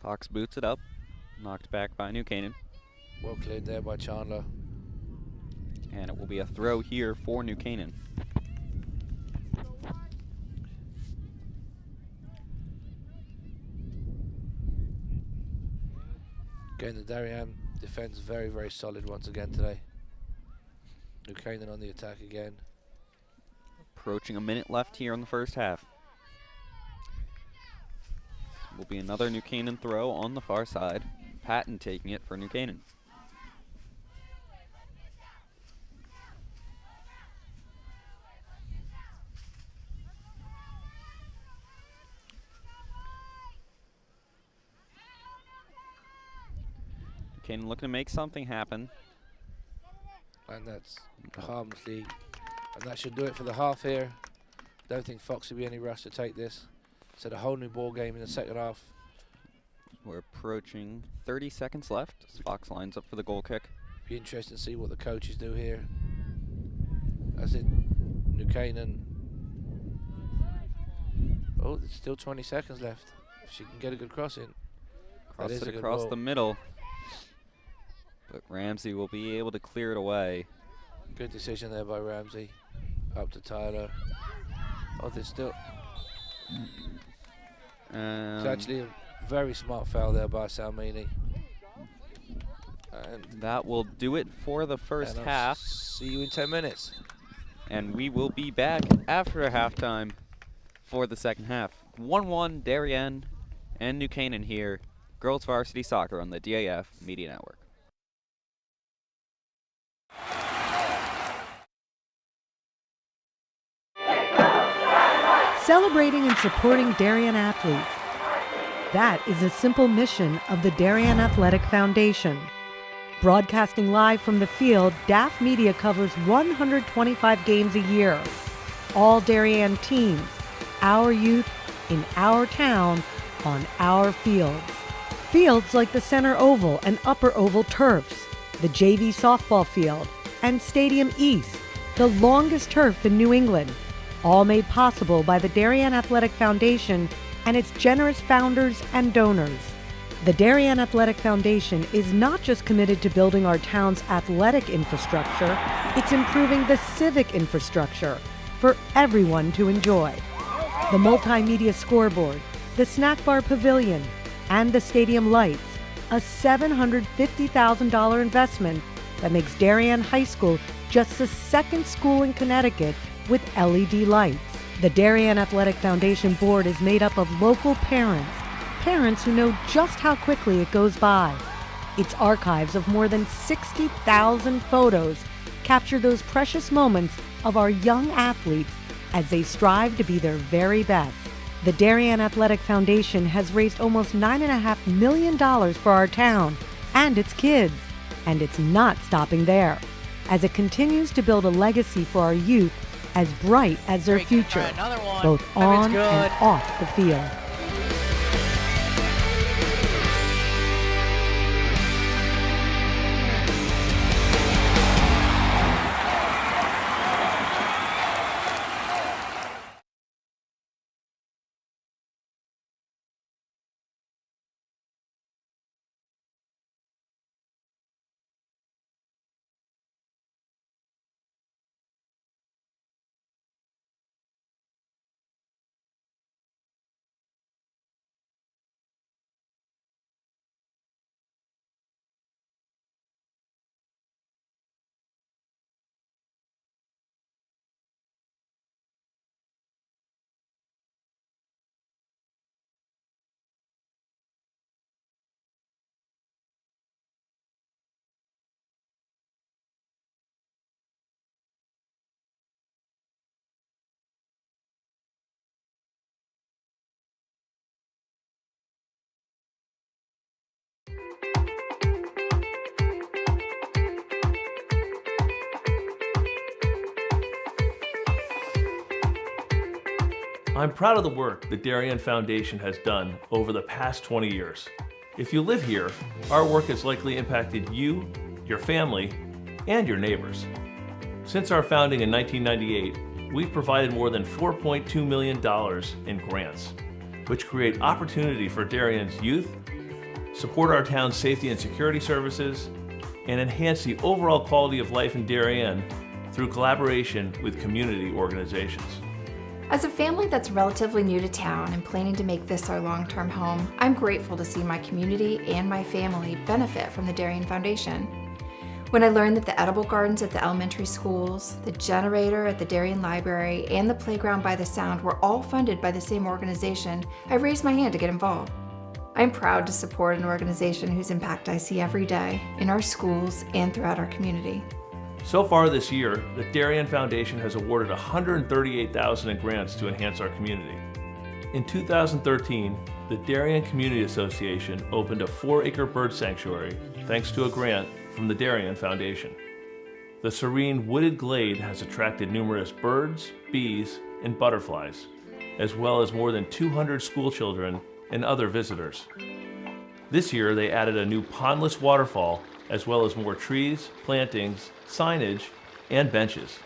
Fox boots it up, knocked back by New Canaan. Well cleared there by Chandler. And it will be a throw here for New Canaan. Again, the Darien defense very, very solid once again today. New Canaan on the attack again. Approaching a minute left here in the first half. Will be another New Canaan throw on the far side. Patton taking it for New Canaan. New Canaan looking to make something happen. And that's harmlessly. And that should do it for the half here. Don't think Fox will be any rush to take this. It's a whole new ball game in the second half. We're approaching 30 seconds left as Fox lines up for the goal kick. Be interesting to see what the coaches do here. As it, New Canaan. Oh, there's still 20 seconds left. If she can get a good cross in. Cross it across the middle. But Ramsey will be able to clear it away. Good decision there by Ramsey. Up to Tyler. Oh, there's still. It's actually a very smart foul there by Salmini. And that will do it for the first half. See you in 10 minutes. And we will be back after halftime for the second half. 1-1 Darien and New Canaan here. Girls Varsity Soccer on the DAF Media Network. Celebrating and supporting Darien athletes. That is a simple mission of the Darien Athletic Foundation. Broadcasting live from the field, DAF Media covers 125 games a year. All Darien teams, our youth, in our town, on our fields. Fields like the Center Oval and Upper Oval turfs, the JV softball field, and Stadium East, the longest turf in New England. All made possible by the Darien Athletic Foundation and its generous founders and donors. The Darien Athletic Foundation is not just committed to building our town's athletic infrastructure, it's improving the civic infrastructure for everyone to enjoy. The multimedia scoreboard, the snack bar pavilion, and the stadium lights, a $750,000 investment that makes Darien High School just the second school in Connecticut with LED lights. The Darien Athletic Foundation board is made up of local parents who know just how quickly it goes by. Its archives of more than 60,000 photos capture those precious moments of our young athletes as they strive to be their very best. The Darien Athletic Foundation has raised almost $9.5 million for our town and its kids, and it's not stopping there, as it continues to build a legacy for our youth as bright as their future, both on and off the field. I'm proud of the work the Darien Foundation has done over the past 20 years. If you live here, our work has likely impacted you, your family, and your neighbors. Since our founding in 1998, we've provided more than $4.2 million in grants, which create opportunity for Darien's youth, support our town's safety and security services, and enhance the overall quality of life in Darien through collaboration with community organizations. As a family that's relatively new to town and planning to make this our long-term home, I'm grateful to see my community and my family benefit from the Darien Foundation. When I learned that the edible gardens at the elementary schools, the generator at the Darien Library, and the playground by the Sound were all funded by the same organization, I raised my hand to get involved. I'm proud to support an organization whose impact I see every day in our schools and throughout our community. So far this year, the Darien Foundation has awarded $138,000 in grants to enhance our community. In 2013, the Darien Community Association opened a 4-acre bird sanctuary thanks to a grant from the Darien Foundation. The serene wooded glade has attracted numerous birds, bees, and butterflies, as well as more than 200 school children and other visitors. This year, they added a new pondless waterfall, as well as more trees, plantings, signage, and benches.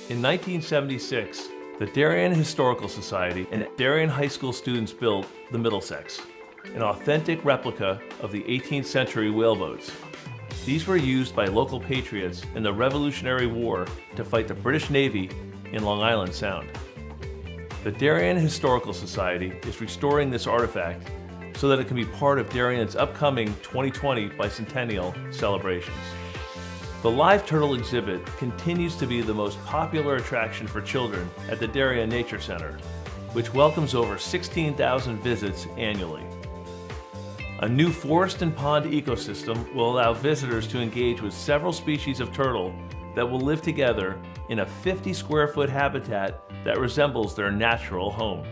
In 1976, the Darien Historical Society and Darien High School students built the Middlesex, an authentic replica of the 18th century whaleboats. These were used by local patriots in the Revolutionary War to fight the British Navy in Long Island Sound. The Darien Historical Society is restoring this artifact so that it can be part of Darien's upcoming 2020 bicentennial celebrations. The live turtle exhibit continues to be the most popular attraction for children at the Darien Nature Center, which welcomes over 16,000 visits annually. A new forest and pond ecosystem will allow visitors to engage with several species of turtle that will live together in a 50-square-foot habitat that resembles their natural home.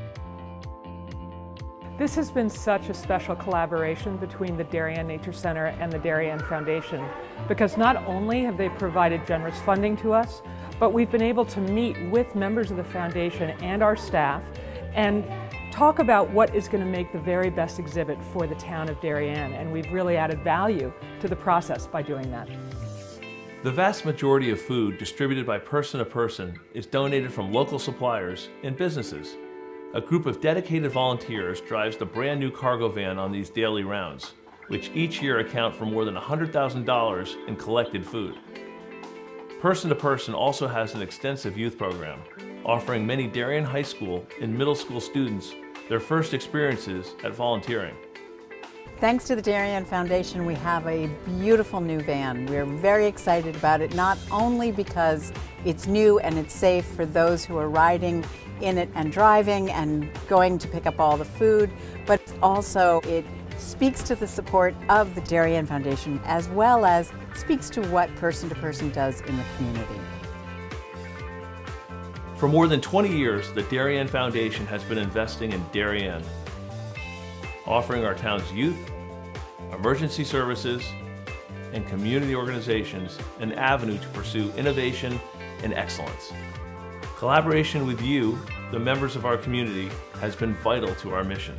This has been such a special collaboration between the Darien Nature Center and the Darien Foundation, because not only have they provided generous funding to us, but we've been able to meet with members of the foundation and our staff and talk about what is going to make the very best exhibit for the town of Darien, and we've really added value to the process by doing that. The vast majority of food distributed by Person to Person is donated from local suppliers and businesses. A group of dedicated volunteers drives the brand new cargo van on these daily rounds, which each year account for more than $100,000 in collected food. Person to Person also has an extensive youth program, offering many Darien High School and middle school students their first experiences at volunteering. Thanks to the Darien Foundation, we have a beautiful new van. We're very excited about it, not only because it's new and it's safe for those who are riding in it and driving and going to pick up all the food, but also it speaks to the support of the Darien Foundation, as well as speaks to what Person to Person does in the community. For more than 20 years, the Darien Foundation has been investing in Darien, offering our town's youth, emergency services, and community organizations an avenue to pursue innovation and excellence. Collaboration with you, the members of our community, has been vital to our mission.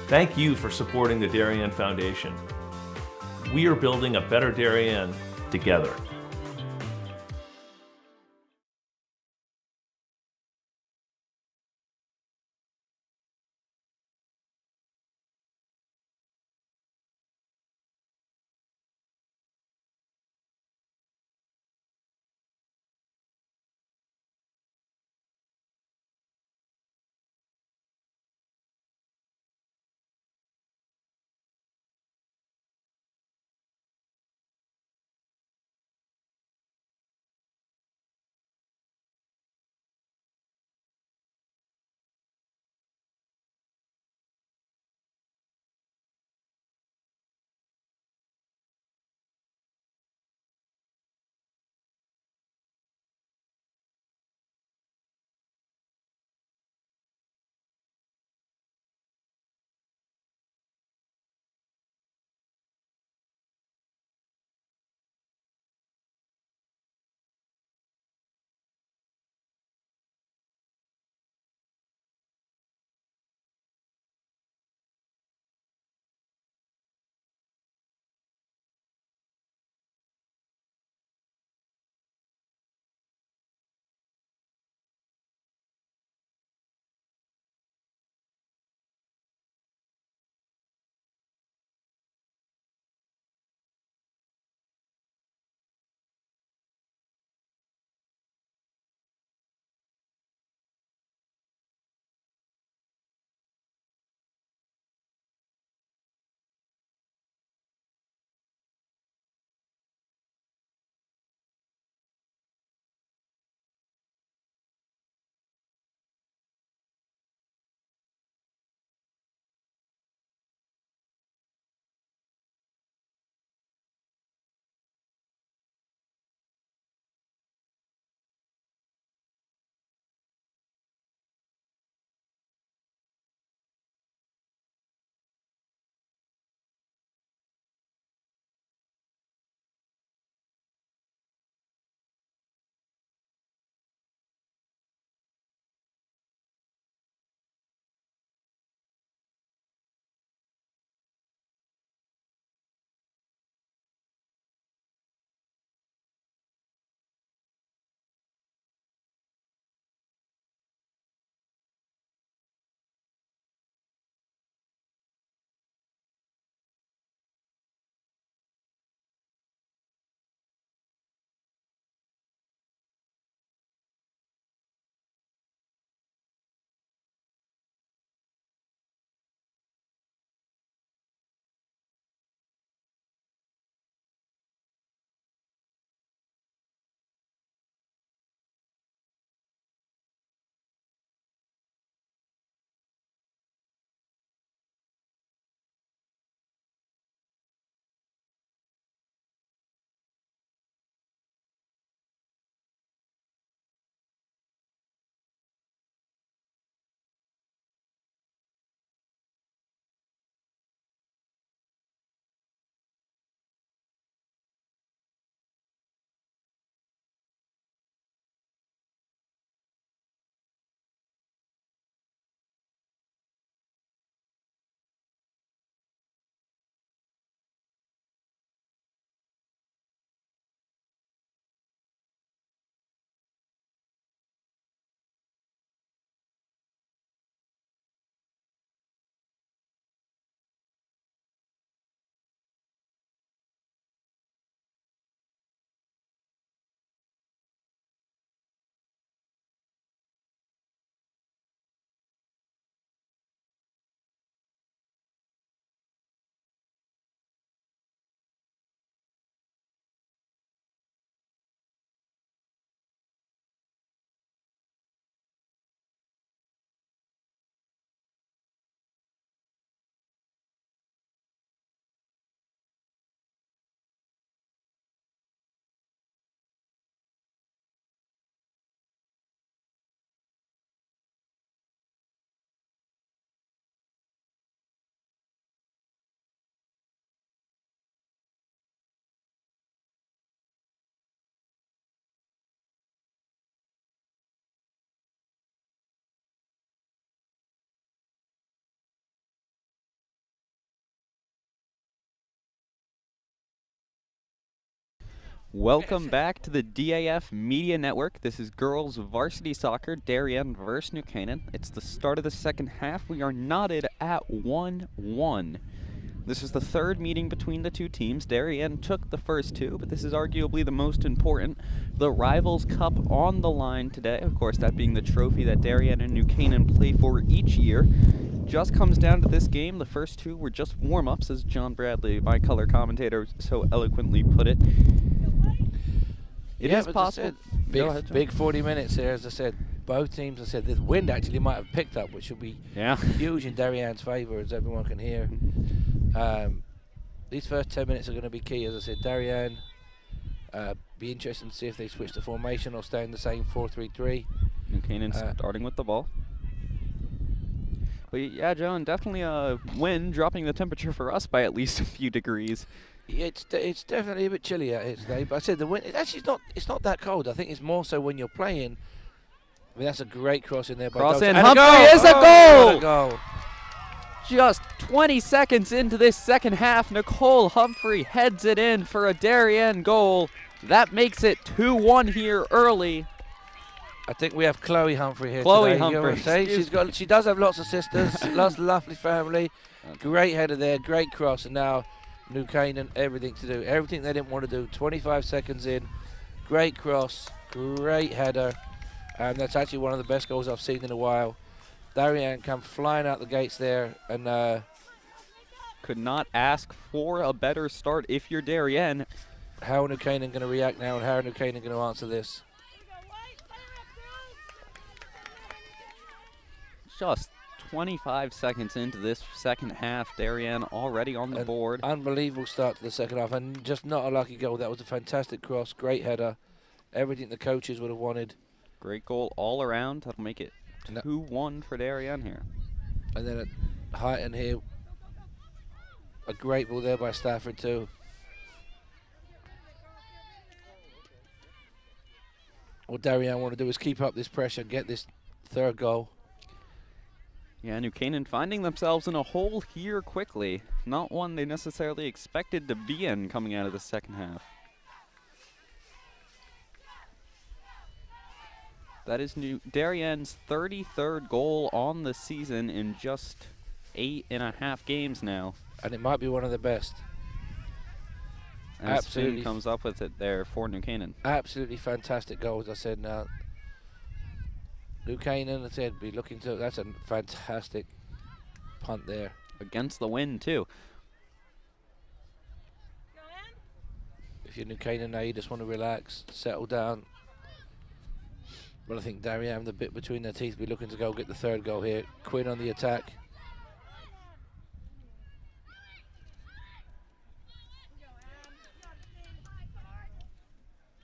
Thank you for supporting the Darien Foundation. We are building a better Darien together. Welcome back to the DAF Media Network. This is girls varsity soccer, Darien versus New Canaan. It's the start of the second half. We are knotted at 1-1. This is the third meeting between the two teams. Darien took the first two, but this is arguably the most important. The Rivals Cup on the line today. Of course, that being the trophy that Darien and New Canaan play for each year. Just comes down to this game. The first two were just warm-ups, as John Bradley, my color commentator, so eloquently put it. It is possible. Big 40 minutes here, as I said. Both teams, I said, the wind actually might have picked up, which will be huge in Darien's favour, as everyone can hear. These first 10 minutes are going to be key, as I said. Darien, be interesting to see if they switch the formation or stay in the same 4-3-3. New Canaan starting with the ball. But yeah, John, definitely a wind, dropping the temperature for us by at least a few degrees. It's definitely a bit chilly out here today, but I said the wind. It's not that cold. I think it's more so when you're playing. I mean, that's a great cross in there. Cross in. And Humphrey is a goal! What a goal! Just 20 seconds into this second half, Nicole Humphrey heads it in for a Darien goal. That makes it 2-1 here early. I think we have Chloe Humphrey here Chloe today. Humphrey. She does have lots of sisters, lots of lovely family. Great header there, great cross, and now New Canaan, everything to do. Everything they didn't want to do. 25 seconds in, great cross, great header. And that's actually one of the best goals I've seen in a while. Darien come flying out the gates there, and could not ask for a better start if you're Darien. How are New Canaan going to react now, and how are New Canaan going to answer this? Just 25 seconds into this second half, Darien already on the board. Unbelievable start to the second half, and just not a lucky goal. That was a fantastic cross, great header, everything the coaches would have wanted. Great goal all around. That'll make it 2-1 for Darien here. And then at Highton here, a great ball there by Stafford too. What Darien want to do is keep up this pressure, get this third goal. Yeah, New Canaan finding themselves in a hole here quickly. Not one they necessarily expected to be in coming out of the second half. That is Darien's 33rd goal on the season in just 8.5 games now. And it might be one of the best. And absolutely comes up with it there for New Canaan. Absolutely fantastic goal, as I said now. New Canaan, I said, be looking to, that's a fantastic punt there. Against the wind too. If you're New Canaan now, you just want to relax, settle down. But I think Darien, the bit between their teeth, be looking to go get the third goal here. Quinn on the attack.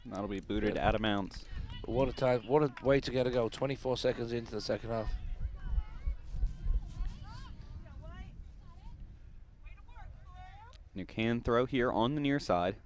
That'll be booted out of bounds. What a time, what a way to get a goal. 24 seconds into the second half. New Canaan throw here on the near side.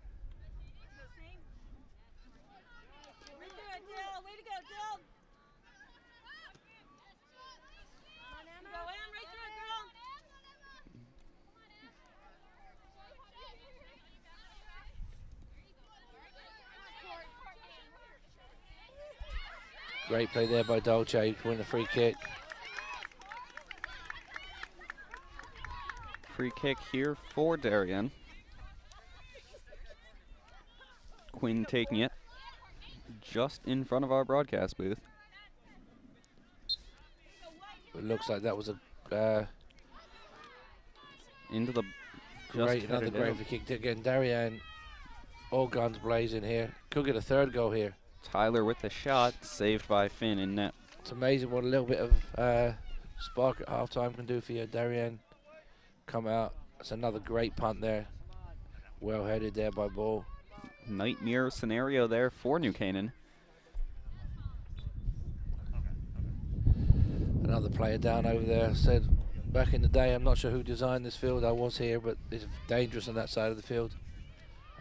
Great play there by Dolce to win the free kick. Free kick here for Darien. Quinn taking it just in front of our broadcast booth. It looks like that was a into the another great free kick again. Darien, all guns blazing here. Could get a third goal here. Tyler with the shot, saved by Finn in net. It's amazing what a little bit of spark at halftime can do for you. Darien come out. That's another great punt there. Well headed there by Ball. Nightmare scenario there for New Canaan. Another player down over there. Said back in the day, I'm not sure who designed this field. I was here, but it's dangerous on that side of the field.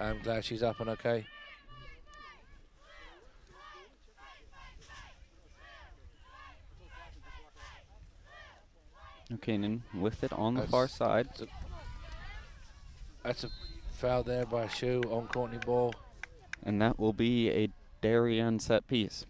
I'm glad she's up and okay. New Canaan with it on the far side. That's a foul there by Shu on Courtney Ball. And that will be a Darien set piece.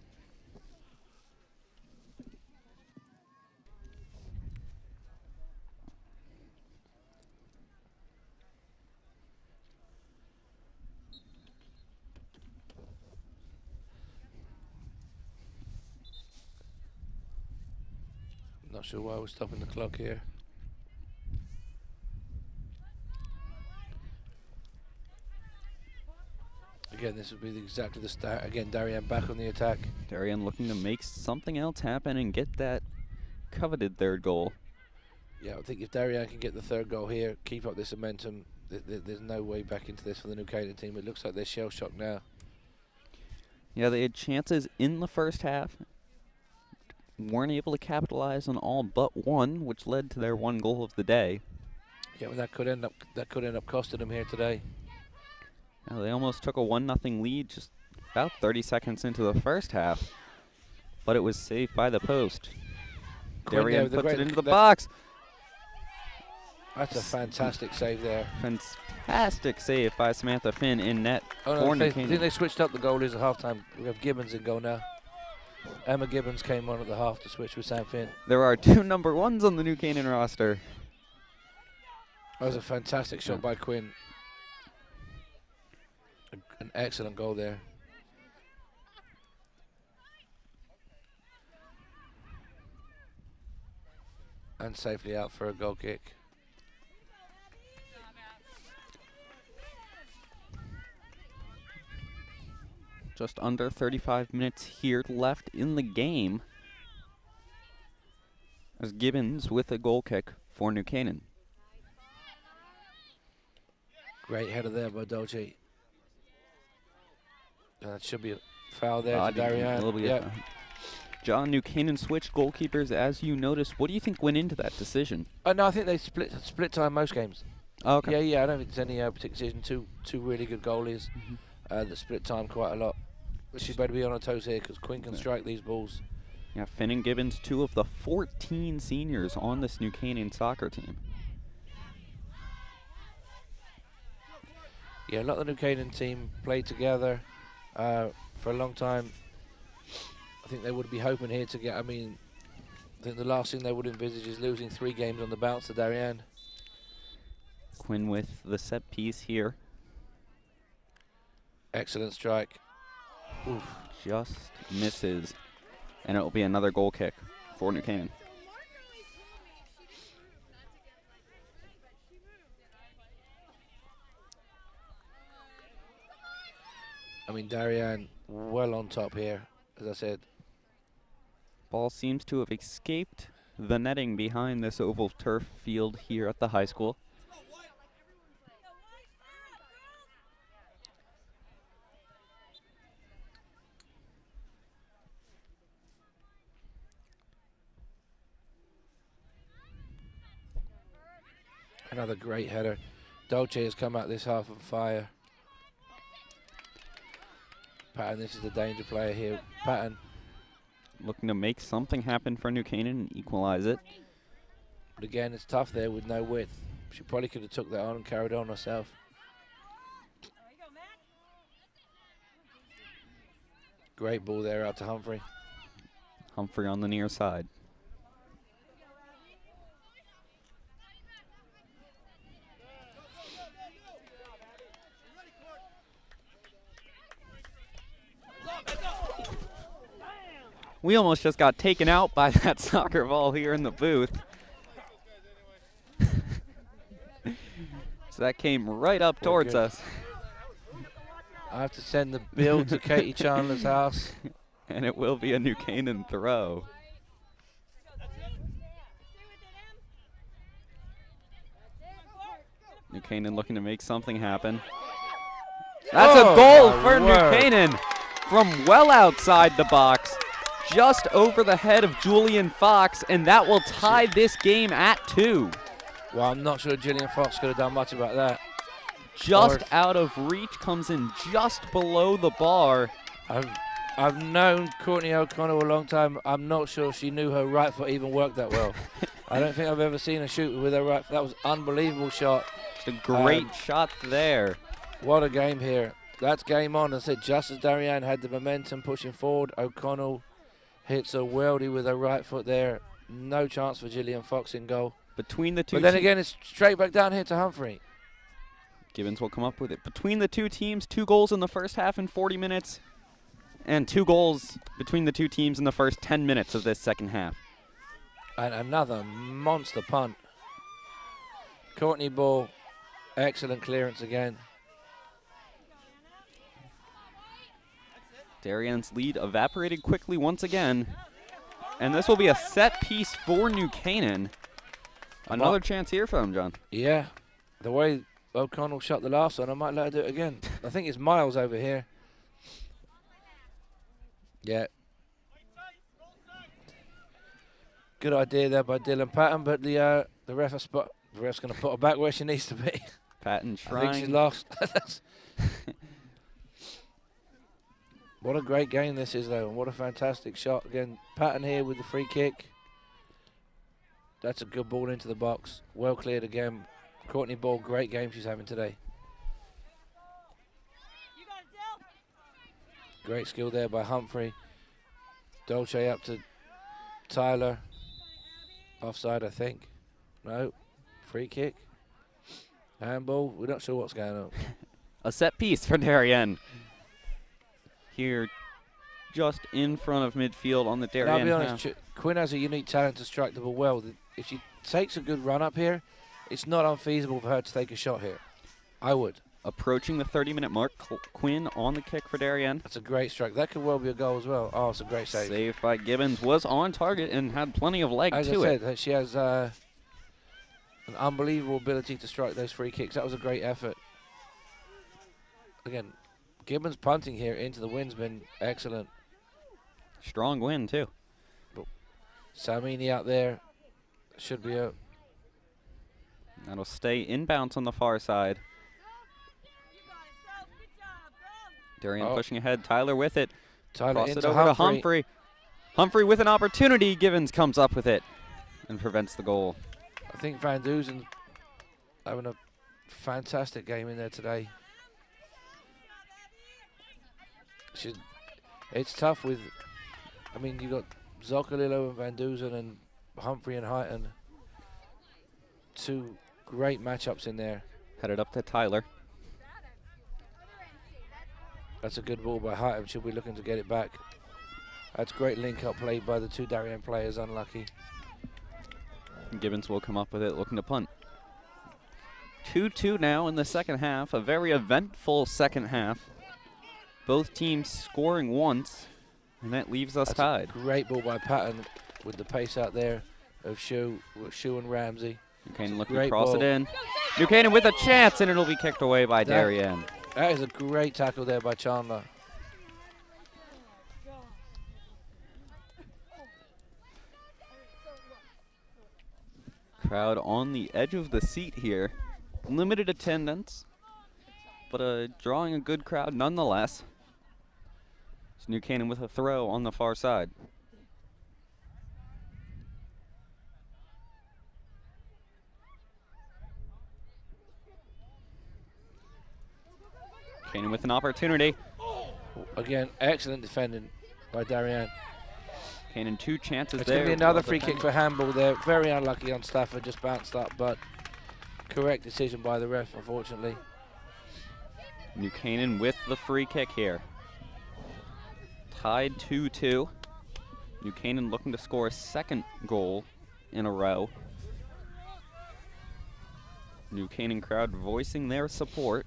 Not sure why we're stopping the clock here. Again, this would be exactly the start. Again, Darien back on the attack. Darien looking to make something else happen and get that coveted third goal. Yeah, I think if Darien can get the third goal here, keep up this momentum, there's no way back into this for the New Canaan team. It looks like they're shell-shocked now. Yeah, they had chances in the first half. Weren't able to capitalize on all but one, which led to their one goal of the day. Yeah, well, that could end up costing them here today. Now, they almost took a 1-0 lead just about 30 seconds into the first half, but it was saved by the post. Darien puts it into the box. That's a fantastic save there. Fantastic save by Samantha Finn in net. Oh, no, I think they switched up the goalies at halftime. We have Gibbons in goal now. Emma Gibbons came on at the half to switch with Sam Finn. There are 2 number 1s on the New Canaan roster. That was a fantastic shot by Quinn. An excellent goal there. And safely out for a goal kick. Just under 35 minutes here left in the game, as Gibbons with a goal kick for New Canaan. Great header there by Dolce. That should be a foul there to Darien. Yep. John, New Canaan switched goalkeepers, as you noticed. What do you think went into that decision? No, I think they split time most games. Oh, okay. Yeah, I don't think there's any particular decision. Two really good goalies that split time quite a lot. But she's better be on her toes here because Quinn can strike these balls. Yeah, Finn and Gibbons, 2 of the 14 seniors on this New Canaan soccer team. Yeah, a lot of the New Canaan team played together for a long time. I think they would be hoping here to get, I think the last thing they would envisage is losing 3 games on the bounce to Darien. Quinn with the set piece here. Excellent strike. Oof. Just misses. And it will be another goal kick for New Canaan. Darien well on top here, as I said. Ball seems to have escaped the netting behind this oval turf field here at the high school. Another great header. Dolce has come out this half on fire. Patton, this is the danger player here. Patton. Looking to make something happen for New Canaan and equalize it. But again, it's tough there with no width. She probably could have took that on and carried on herself. Great ball there out to Humphrey. Humphrey on the near side. We almost just got taken out by that soccer ball here in the booth. So that came right up towards us. I have to send the bill to Katie Chandler's house. And it will be a New Canaan throw. New Canaan looking to make something happen. That's a goal for New Canaan from well outside the box, just over the head of Julian Fox, and that will tie this game at 2. Well, I'm not sure Julian Fox could have done much about that. Just out of reach, comes in just below the bar. I've known Courtney O'Connell a long time. I'm not sure she knew her right foot even worked that well. I don't think I've ever seen her shoot with her right foot. That was an unbelievable shot. It's a great shot there. What a game here. That's game on. I said just as Darien had the momentum pushing forward, O'Connell hits a weldy with her right foot there. No chance for Gillian Fox in goal. Between the two But then again, it's straight back down here to Humphrey. Gibbons will come up with it. Between the two teams, 2 goals in the first half in 40 minutes, and 2 goals between the two teams in the first 10 minutes of this second half. And another monster punt. Courtney Ball, excellent clearance again. Darien's lead evaporated quickly once again. And this will be a set piece for New Canaan. Another chance here for them, John. Yeah, the way O'Connell shot the last one, I might let her do it again. I think it's Miles over here. Yeah. Good idea there by Dylan Patton, but the ref's going to put her back where she needs to be. Patton I think she's lost. What a great game this is, though, and what a fantastic shot. Again, Patton here with the free kick. That's a good ball into the box. Well cleared again. Courtney Ball, great game she's having today. Great skill there by Humphrey. Dolce up to Tyler. Offside, I think. No. Free kick. Handball. We're not sure what's going on. A set piece for Darien. Here, just in front of midfield on the Darien And I'll be half. honest, Quinn has a unique talent to strike the ball well. If she takes a good run up here, it's not unfeasible for her to take a shot here. I would. Approaching the 30-minute mark, Quinn on the kick for Darien. That's a great strike. That could well be a goal as well. Oh, it's a great save. Saved by Gibbons, was on target and had plenty of leg As to I it. said, she has an unbelievable ability to strike those free kicks. That was a great effort. Again, Gibbons punting here into the wind's been excellent. Strong win, too. Salmini out there should be a... That'll stay inbounds on the far side. Darien pushing ahead. Tyler with it. Tyler Cross into it over to Humphrey. Humphrey with an opportunity. Gibbons comes up with it and prevents the goal. I think Van Duzen's having a fantastic game in there today. It's tough with, I mean, you got Zoccolillo and Van Duzen and Humphrey and Heighton. 2 great matchups in there. Headed up to Tyler. That's a good ball by Heighton. She'll be looking to get it back. That's great link-up play by the 2 Darien players. Unlucky. Gibbons will come up with it, looking to punt. 2-2 now in the second half. A very eventful second half. Both teams scoring once, and that leaves us tied. Great ball by Patton with the pace out there of Shu and Ramsey. New Canaan looking to cross it in. New Canaan with a chance, and it'll be kicked away by Darien. That is a great tackle there by Chandler. Crowd on the edge of the seat here. Limited attendance, but drawing a good crowd nonetheless. It's New Canaan with a throw on the far side. Canaan with an opportunity. Again, excellent defending by Darien. Canaan 2 chances It's there. going to be another free kick for handball there. Very unlucky on Stafford, just bounced up, but correct decision by the ref, unfortunately. New Canaan with the free kick here. Tied 2-2. New Canaan looking to score a second goal in a row. New Canaan crowd voicing their support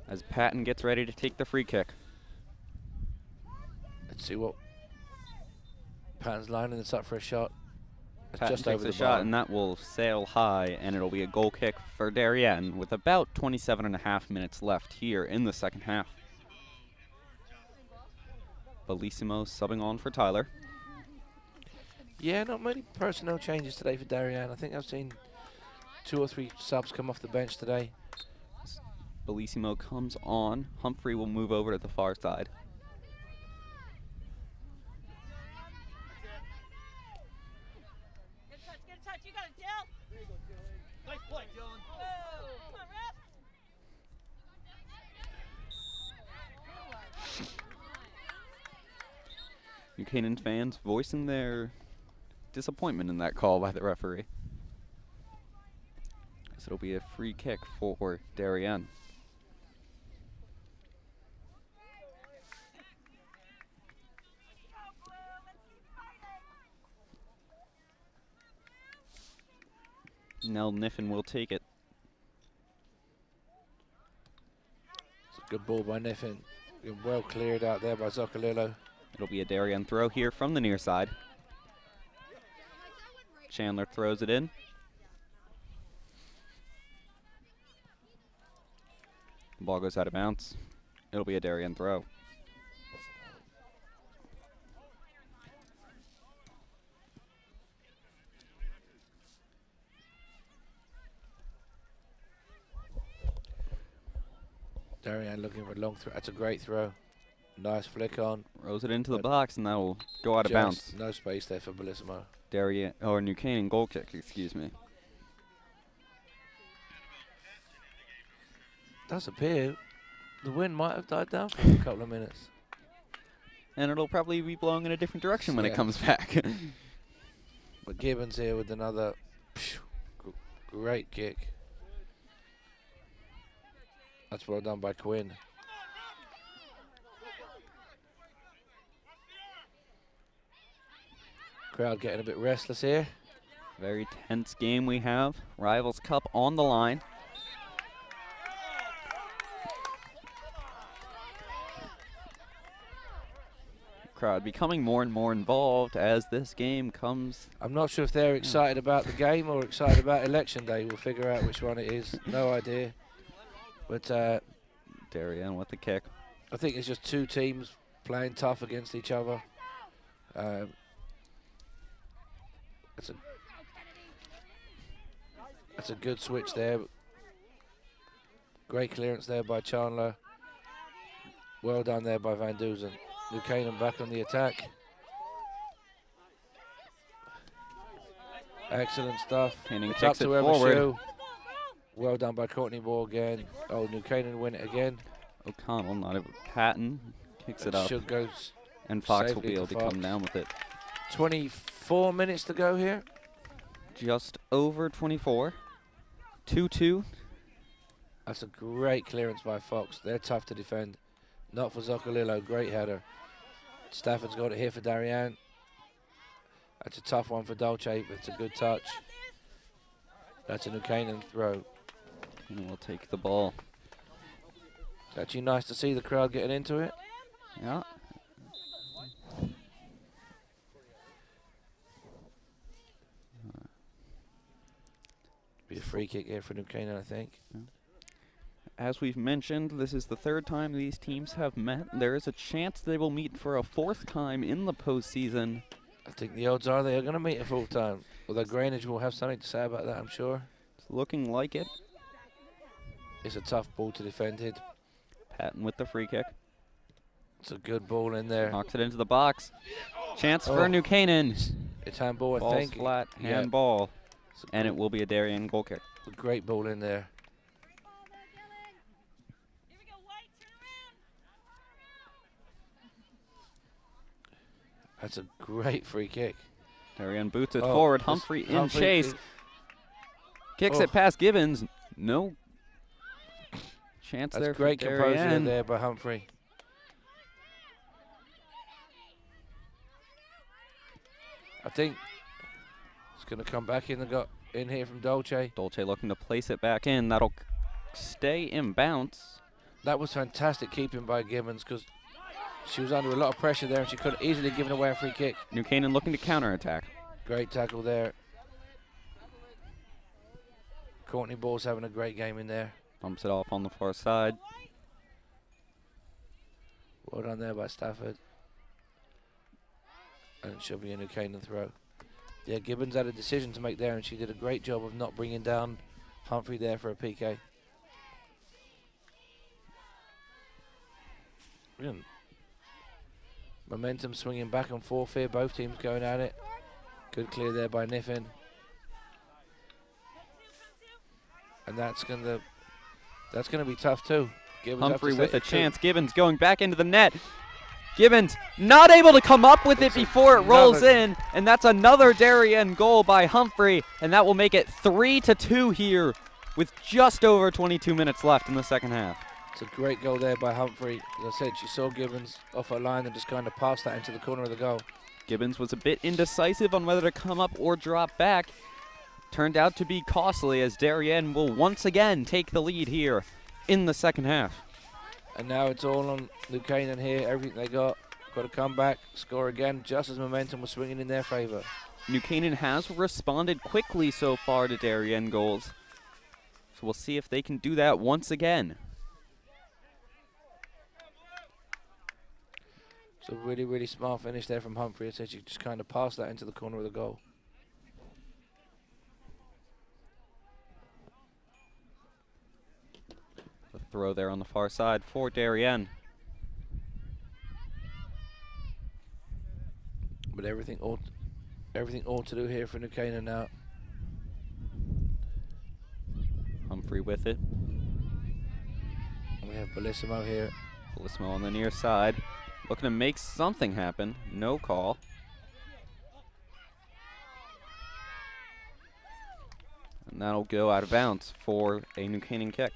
as Patton gets ready to take the free kick. Let's see what Patton's lining this up for a shot. It's Patton just takes over a the shot, bar. and that will sail high, and it'll be a goal kick for Darien with about 27.5 minutes left here in the second half. Bellissimo subbing on for Tyler. Yeah, not many personnel changes today for Darien. I think I've seen 2 or 3 subs come off the bench today. Bellissimo comes on. Humphrey will move over to the far side. Get a touch. You got it, Dill. There you go, Dylan. Nice play, Dylan. Oh, come on, ref. New Canaan fans voicing their disappointment in that call by the referee. So it'll be a free kick for Darien. Nell Niffen will take it. It's a good ball by Niffen. Well cleared out there by Zoccolillo. It'll be a Darien throw here from the near side. Chandler throws it in. Ball goes out of bounds. It'll be a Darien throw. Darien looking for a long throw. That's a great throw. Nice flick on. Throws it into the box, and that will go out of bounds. No space there for Bellissimo. Darien, or New Canaan goal kick, excuse me. Does appear the wind might have died down for a couple of minutes. And it'll probably be blowing in a different direction when it comes back. But Gibbons here with another great kick. That's well done by Quinn. Crowd getting a bit restless here. Very tense game we have. Rivals Cup on the line. Crowd becoming more and more involved as this game comes. I'm not sure if they're excited about the game or excited about election day. We'll figure out which one it is. No idea. But Darien with the kick. I think it's just two teams playing tough against each other. That's a good switch there. Great clearance there by Chandler. Well done there by Van Duzen. New Canaan back on the attack. Excellent stuff. Canaan It's up kicks it to forward. MSU. Well done by Courtney Ball again. Oh, New Canaan win it again. O'Connell, not even Patton, kicks it up. Should go And Fox will safely be able to to come Fox. down with it. 24 minutes to go here. Just over 24. 2-2. That's a great clearance by Fox. They're tough to defend. Not for Zoccolillo. Great header. Stafford's got it here for Darien. That's a tough one for Dolce, but it's a good touch. That's a New Canaan throw. And we'll take the ball. It's actually nice to see the crowd getting into it. Yeah. Be a free kick here for New Canaan, I think. As we've mentioned, this is the third time these teams have met. There is a chance they will meet for a fourth time in the postseason. I think the odds are they are going to meet a full time. Although Greenwich will have something to say about that, I'm sure. It's looking like it. It's a tough ball to defend it. Patton with the free kick. It's a good ball in there. Knocks it into the box. Chance for New Canaan. It's handball, I Ball's think. flat, Yeah. handball. It's a And it will be a Darien goal kick. great ball in there. That's a great free kick. Darien boots it Oh, forward. this Humphrey in Humphrey chase. is- Kicks Oh. it past Gibbons. No chance That's there great for composure Darien. there by Humphrey. I think it's going to come back in here from Dolce. Dolce looking to place it back in. That'll stay in bounce. That was fantastic keeping by Gibbons because she was under a lot of pressure there and she could have easily given away a free kick. New Canaan looking to counterattack. Great tackle there. Courtney Ball's having a great game in there. Bumps it off on the far side. Well done there by Stafford. And it should be a New Canaan throw. Yeah, Gibbons had a decision to make there and she did a great job of not bringing down Humphrey there for a PK. Brilliant. Momentum swinging back and forth here, both teams going at it. Good clear there by Niffen. And that's gonna be tough too. Gibbons have to Humphrey with stay- a chance. Gibbons going back into the net. Gibbons not able to come up with it before it rolls in, and that's another Darien goal by Humphrey, and that will make it 3-2 here with just over 22 minutes left in the second half. It's a great goal there by Humphrey. As I said, she saw Gibbons off her line and just kind of passed that into the corner of the goal. Gibbons was a bit indecisive on whether to come up or drop back. Turned out to be costly as Darien will once again take the lead here in the second half. And now it's all on New Canaan here. Everything they got to come back, score again, just as momentum was swinging in their favor. New Canaan has responded quickly so far to Darien goals. So we'll see if they can do that once again. It's a really, really smart finish there from Humphrey. It says you just kind of pass that into the corner of the goal. The throw there on the far side for Darien. But everything all to do here for New Canaan now. Humphrey with it. And we have Bellissimo here. Bellissimo on the near side. Looking to make something happen. No call. And that'll go out of bounds for a New Canaan kick.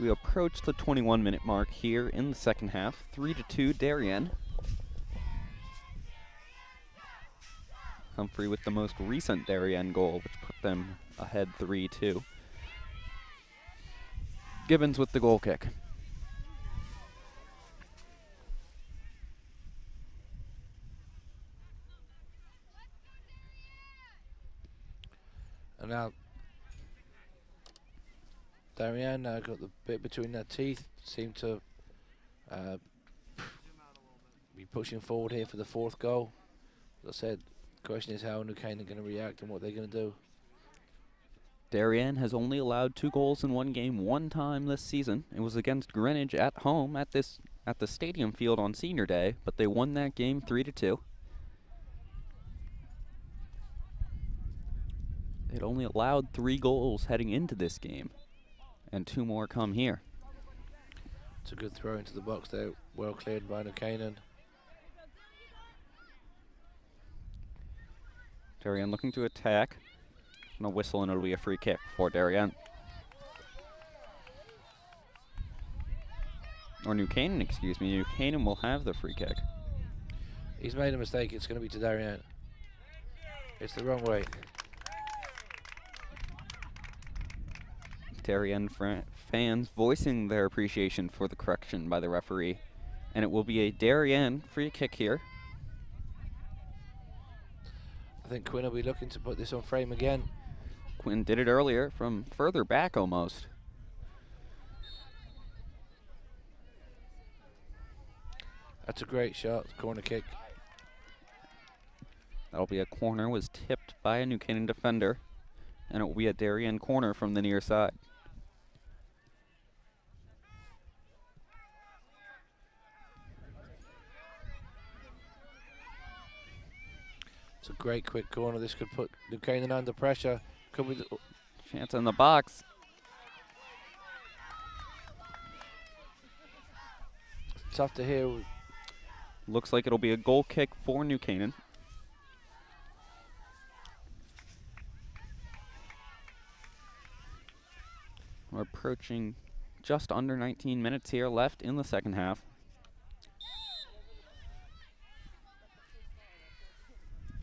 We approach the 21-minute mark here in the second half. 3-2 Darien. Humphrey with the most recent Darien goal, which put them ahead 3-2. Gibbons with the goal kick. And now Darien got the bit between their teeth, seemed to be pushing forward here for the fourth goal. As I said, the question is how New Canaan are going to react and what they're going to do. Darien has only allowed 2 goals in one game one time this season. It was against Greenwich at home at the stadium field on Senior Day, but they won that game 3-2. They'd only allowed 3 goals heading into this game, and 2 more come here. It's a good throw into the box there, well cleared by New Canaan. Darien looking to attack. And a whistle, and it'll be a free kick for Darien. Or New Canaan, excuse me. New Canaan will have the free kick. He's made a mistake. It's going to be to Darien. It's the wrong way. Darien fans voicing their appreciation for the correction by the referee. And it will be a Darien free kick here. I think Quinn will be looking to put this on frame again. Quinn did it earlier from further back almost. That's a great shot, corner kick. That'll be a corner, was tipped by a New Canaan defender, and it will be a Darien corner from the near side. It's a great quick corner. This could put New Canaan under pressure. Could be Chance in the box. tough to hear. Looks like it'll be a goal kick for New Canaan. We're approaching just under 19 minutes here left in the second half.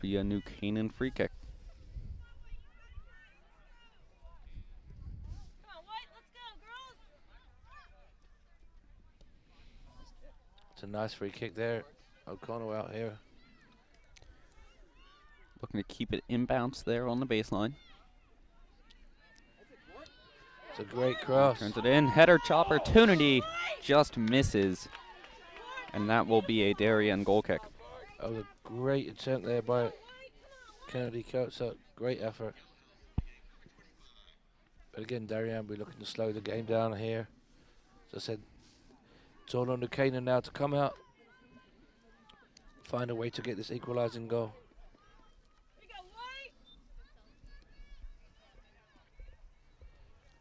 Be a New Canaan free kick. It's a nice free kick there. O'Connell out here. Looking to keep it inbounds there on the baseline. It's a great cross. Turns it in. Header chop opportunity. Just misses. And that will be a Darien goal kick. Oh, a great attempt there by Kennedy Coates. Great effort. But again, Darien will be looking to slow the game down here. As I said, it's all on New Canaan now to come out, find a way to get this equalising goal.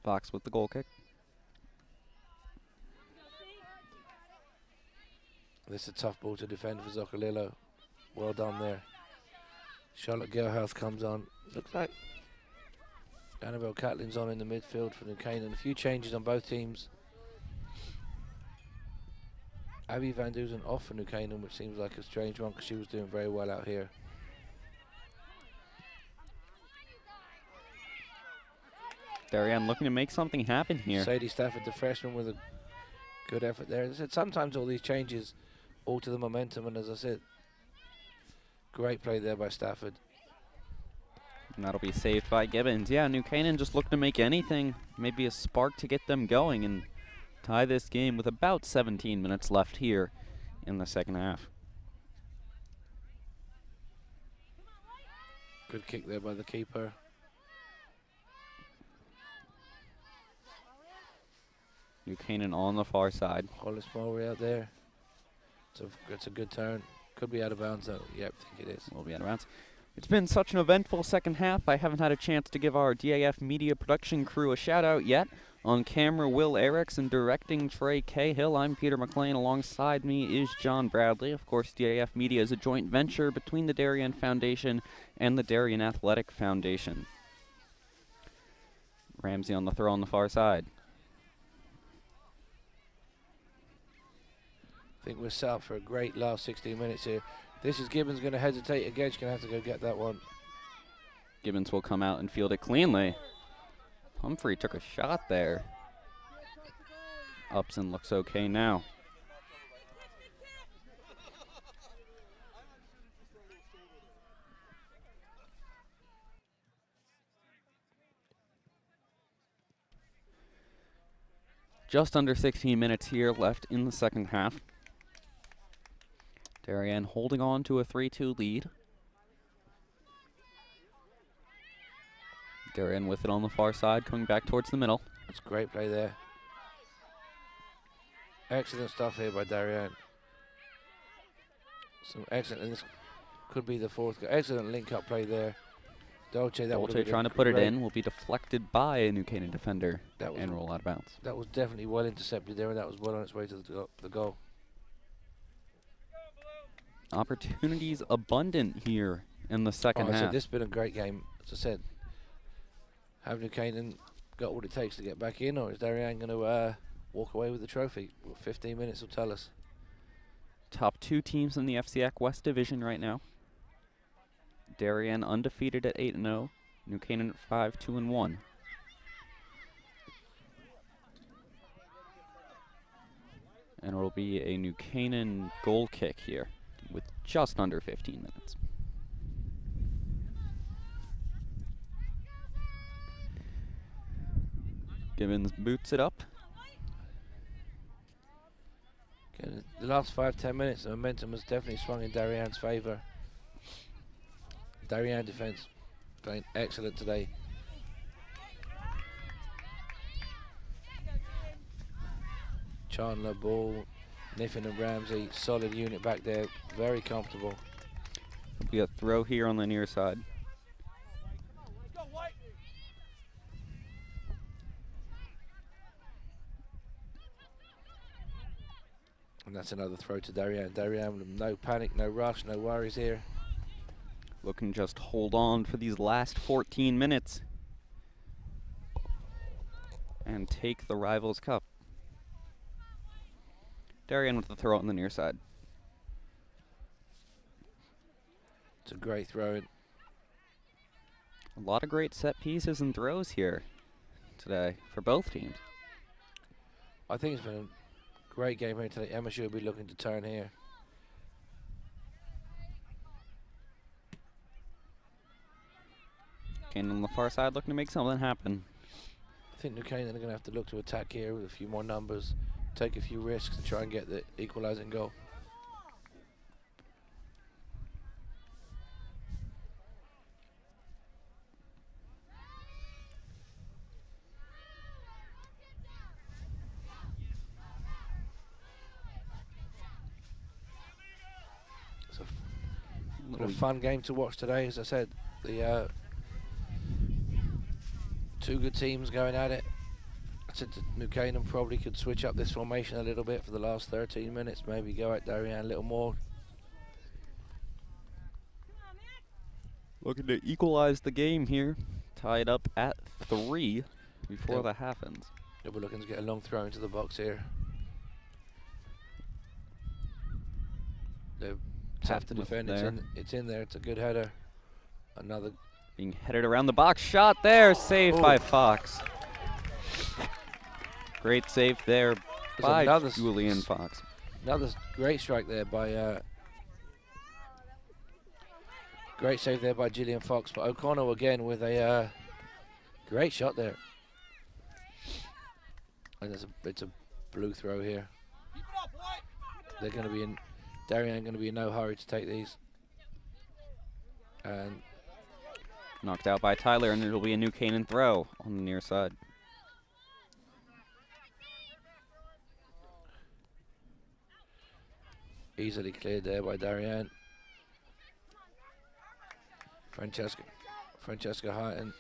Fox with the goal kick. This is a tough ball to defend for Zoccolillo. Well done there. Charlotte Gelhouse comes on. Looks like Annabelle Catlin's on in the midfield for New Canaan. A few changes on both teams. Abby Van Dusen off for New Canaan, which seems like a strange one because she was doing very well out here. Darien looking to make something happen here. Sadie Stafford, the freshman, with a good effort there. As I said, sometimes all these changes alter the momentum, and as I said, great play there by Stafford. And that'll be saved by Gibbons. Yeah, New Canaan just looking to make anything, maybe a spark to get them going and tie this game with about 17 minutes left here in the second half. Good kick there by the keeper. New Canaan on the far side. Hollis Mowry out there. It's a good turn. Could be out of bounds though. Yep, I think it is. Will be out of bounds. It's been such an eventful second half. I haven't had a chance to give our DAF media production crew a shout out yet. On camera, Will Eriks, and directing Trey Cahill. I'm Peter McLean. Alongside me is John Bradley. Of course, DAF Media is a joint venture between the Darien Foundation and the Darien Athletic Foundation. Ramsey on the throw on the far side. I think we're set up for a great last 16 minutes here. This is Gibbons going to hesitate again. She's going to have to go get that one. Gibbons will come out and field it cleanly. Humphrey took a shot there. Upson looks okay now. Just under 16 minutes here left in the second half. Darien holding on to a 3-2 lead. Darien with it on the far side, coming back towards the middle. That's great play there. Excellent stuff here by Darien. Some excellent, and this could be the fourth. Excellent link-up play there. Dolce trying to put it in, will be deflected by a New Canaan defender and roll out of bounds. That was definitely well intercepted there, and that was well on its way to the goal. Opportunities abundant here in the second half. This has been a great game. As I said, have New Canaan got what it takes to get back in, or is Darien going to walk away with the trophy? Well, 15 minutes will tell us. Top two teams in the FCIAC West Division right now. Darien undefeated at 8-0. New Canaan at 5-2-1. And it will be a New Canaan goal kick here with just under 15 minutes. Gibbons boots it up. Okay, the last 5-10 minutes, the momentum has definitely swung in Darien's favour. Darien defence playing excellent today. Chandler, Ball, Niffin and Ramsey, solid unit back there, very comfortable. There'll be a throw here on the near side. And that's another throw to Darien. Darien, no panic, no rush, no worries here. Looking just hold on for these last 14 minutes and take the Rivals Cup. Darien with the throw on the near side. It's a great throw in. A lot of great set pieces and throws here today for both teams. I think it's been a great game here today. MSU will be looking to turn here. Canaan on the far side looking to make something happen. I think New Canaan are going to have to look to attack here with a few more numbers, take a few risks to try and get the equalising goal. It's a fun game to watch today. As I said, the two good teams going at it. said that New Canaan probably could switch up this formation a little bit for the last 13 minutes, maybe go at Darien a little more. Looking to equalize the game here. Tied up at 3 before Yep. the half ends. Yeah, we're looking to get a long throw into the box here. They're tough to Pat with defend. there. It's in there. It's a good header. Another. Being headed around the box. Shot there. Saved by Ooh. Fox. Great save there by another Julian Fox. Another great strike there by. Great save there by Gillian Fox, but O'Connell again with a great shot there. And it's a blue throw here. They're going to be in. Darien going to be in no hurry to take these. And Knocked out by Tyler, and it'll be a New Canaan throw on the near side. easily cleared there by Darien. Francesca Hyton.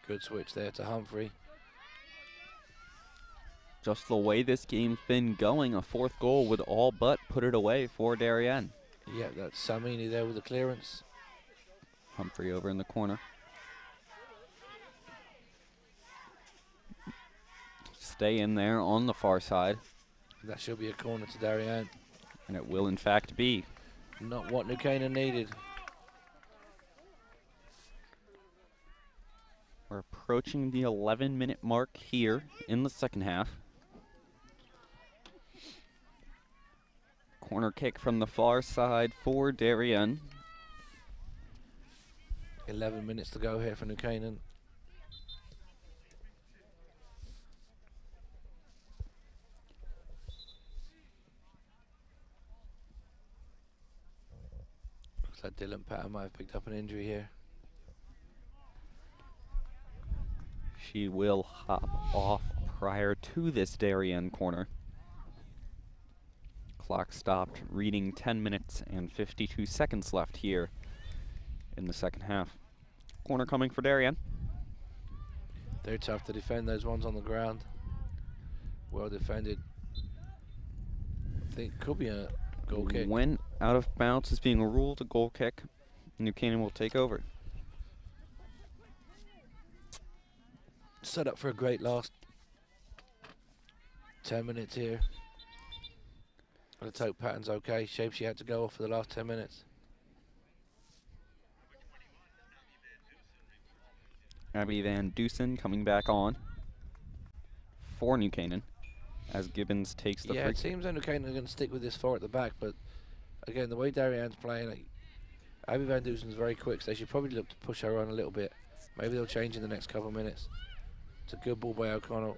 Good switch there to Humphrey. Just the way this game's been going, a fourth goal would all but put it away for Darien. Yeah, that's Samini there with the clearance. Humphrey over in the corner. Stay in there on the far side. That should be a corner to Darien. And it will in fact be. Not what New Canaan needed. We're approaching the 11-minute mark here in the second half. Corner kick from the far side for Darien. 11 minutes to go here for New Canaan. Looks like Dylan Patton might have picked up an injury here. She will hop off prior to this Darien corner. Clock stopped, reading 10 minutes and 52 seconds left here in the second half. Corner coming for Darien. They're tough to defend, those ones on the ground. Well defended. I think could be a goal kick. Went out of bounds, is being ruled a goal kick. New Canaan will take over. Set up for a great last 10 minutes here. Let's hope Patton's okay. Shame she had to go off for the last 10 minutes. Abby Van Dusen coming back on for New Canaan as Gibbons takes the Yeah, free it seems that New Canaan are going to stick with this 4 at the back, but again, the way Darienne's playing, like, Abby Van Dusen's very quick, so they should probably look to push her on a little bit. Maybe they'll change in the next couple of minutes. It's a good ball by O'Connell.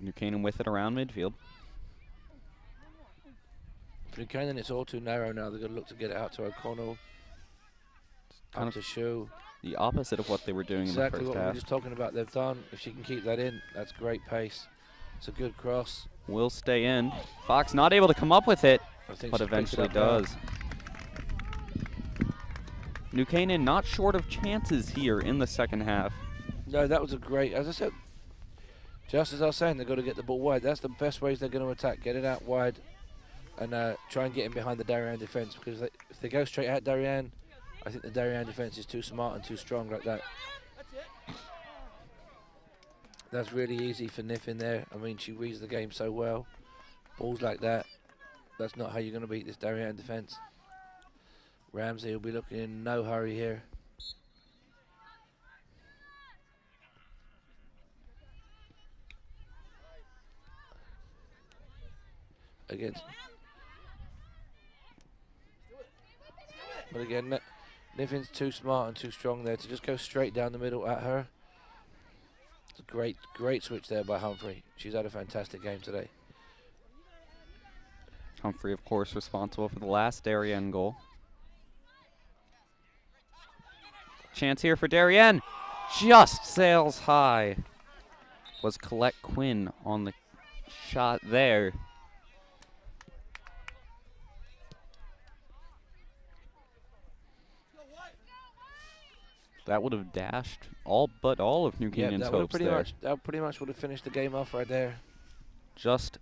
New Canaan with it around midfield. For New Canaan, it's all too narrow now. They're going to look to get it out to O'Connell. Kind Up of to Shu. the opposite of what they were doing Exactly in the what first we were half. just talking about. They've done. If she can keep that in, that's great pace. It's a good cross. Will stay in. Fox not able to come up with it, I think but she picked it eventually up now. does. New Canaan not short of chances here in the second half. No, that was a great, as I said, just as I was saying, they've got to get the ball wide. That's the best ways they're going to attack. Get it out wide and try and get in behind the Darien defence, because if they go straight at Darien, I think the Darien defence is too smart and too strong like that. That's really easy for Niff in there. I mean, she reads the game so well. Balls like that, that's not how you're going to beat this Darien defence. Ramsey will be looking in no hurry here. Against, but again, Niffin's too smart and too strong there to just go straight down the middle at her. It's a great switch there by Humphrey. She's had a fantastic game today. Humphrey, of course, responsible for the last Darien goal. Chance here for Darien. Just sails high. Was Colette Quinn on the shot there. That would have dashed all of New Canaan's hopes there. That pretty much would have finished the game off right there. Just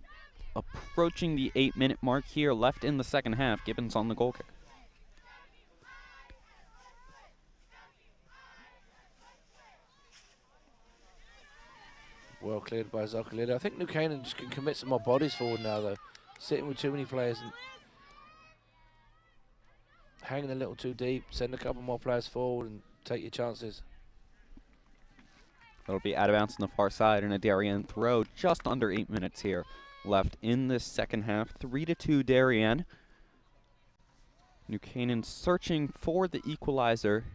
approaching the 8-minute mark here, left in the second half. Gibbons on the goal kick. Well cleared by Zokalida. I think New Canaan just can commit some more bodies forward now, though. Sitting with too many players and hanging a little too deep. Send a couple more players forward and take your chances. That'll be out of bounds on the far side and a Darien throw. Just under 8 minutes here left in this second half. 3-2 Darien. New Canaan searching for the equalizer.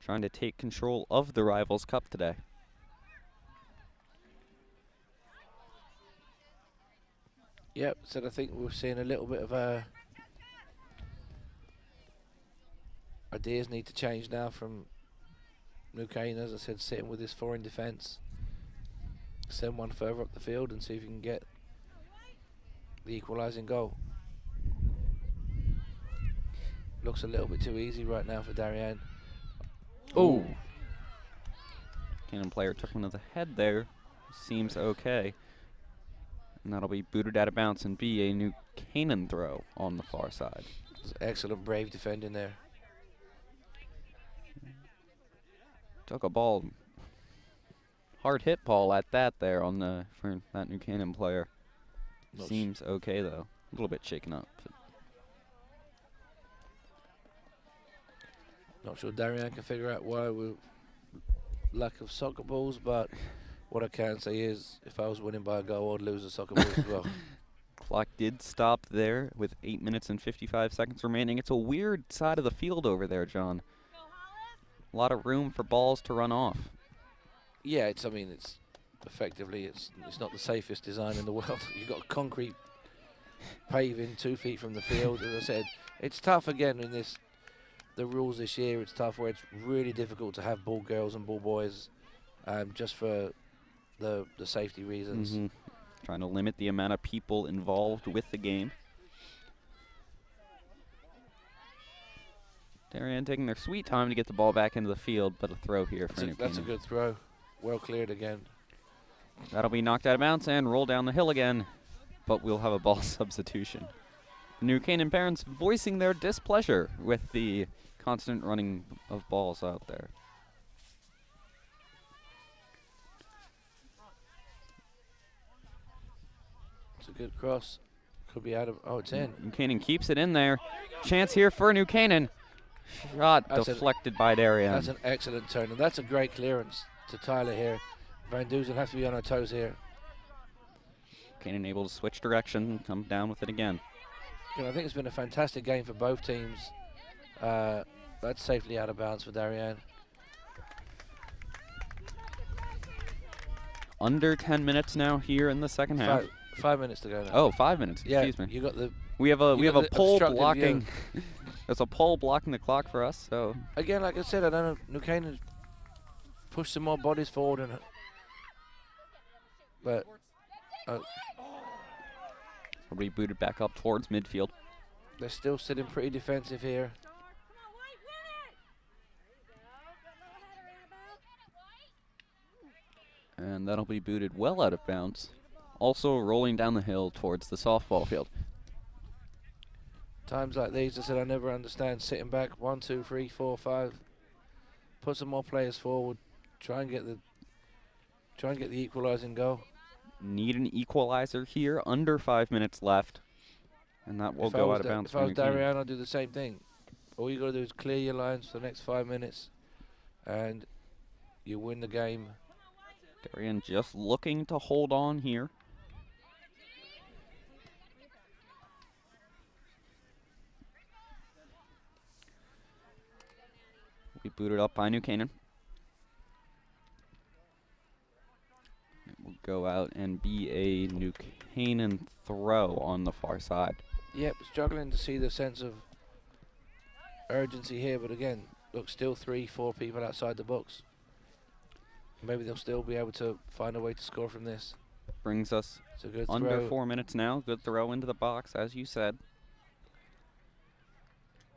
Trying to take control of the Rivals Cup today. Yep, so I think we're seeing a little bit of ideas need to change now from New Canaan, as I said, sitting with his 4 in defence. Send one further up the field and see if you can get the equalising goal. Looks a little bit too easy right now for Darien. Oh! Canaan player took one to the head there. Seems okay. And that'll be booted out of bounds and be a New Canaan throw on the far side. Excellent, brave defending there. Took a ball, hard hit ball at that there on the for that New Canaan player. Seems okay though, a little bit shaken up. Not sure Darien can figure out why we're lack of soccer balls, but what I can say is if I was winning by a goal, I'd lose a soccer ball as well. Clock did stop there with 8 minutes and 55 seconds remaining. It's a weird side of the field over there, John. A lot of room for balls to run off. Yeah, it's effectively it's not the safest design in the world. You've got concrete paving 2 feet from the field. As I said, it's tough again in the rules this year. It's tough where it's really difficult to have ball girls and ball boys, just for the safety reasons. Trying to limit the amount of people involved with the game. Darien taking their sweet time to get the ball back into the field, but a throw here for New Canaan. That's a good throw. Well cleared again. That'll be knocked out of bounds and roll down the hill again, but we'll have a ball substitution. New Canaan parents voicing their displeasure with the constant running of balls out there. It's a good cross. Could be out of. Oh, it's in. New Canaan keeps it in there. Chance here for New Canaan. Shot deflected by Darien. That's an excellent turn, and that's a great clearance to Tyler here. Van Duzen has to be on her toes here. Canaan able to switch direction and come down with it again. I think it's been a fantastic game for both teams. That's safely out of bounds for Darien. Under 10 minutes now here in the second half. 5 minutes to go now. Oh, 5 minutes. Yeah, excuse me. you got the. We have a pole blocking. View. There's a pole blocking the clock for us. So again, like I said, I don't know. New Canaan push some more bodies forward, but rebooted back up towards midfield. They're still sitting pretty defensive here. And that'll be booted well out of bounds. Also rolling down the hill towards the softball field. Times like these, I said I never understand sitting back 1, 2, 3, 4, 5. Put some more players forward. Try and get the equalising goal. Need an equalizer here. Under 5 minutes left, and that will go out of bounds. If I was Darien, I'd do the same thing. All you got to do is clear your lines for the next 5 minutes, and you win the game. Darien just looking to hold on here. We booted up by New Canaan. It will go out and be a New Canaan throw on the far side. Yep, struggling to see the sense of urgency here, but again, look, still 3, 4 people outside the box. Maybe they'll still be able to find a way to score from this. Brings us it's a good under throw. 4 minutes now. Good throw into the box, as you said.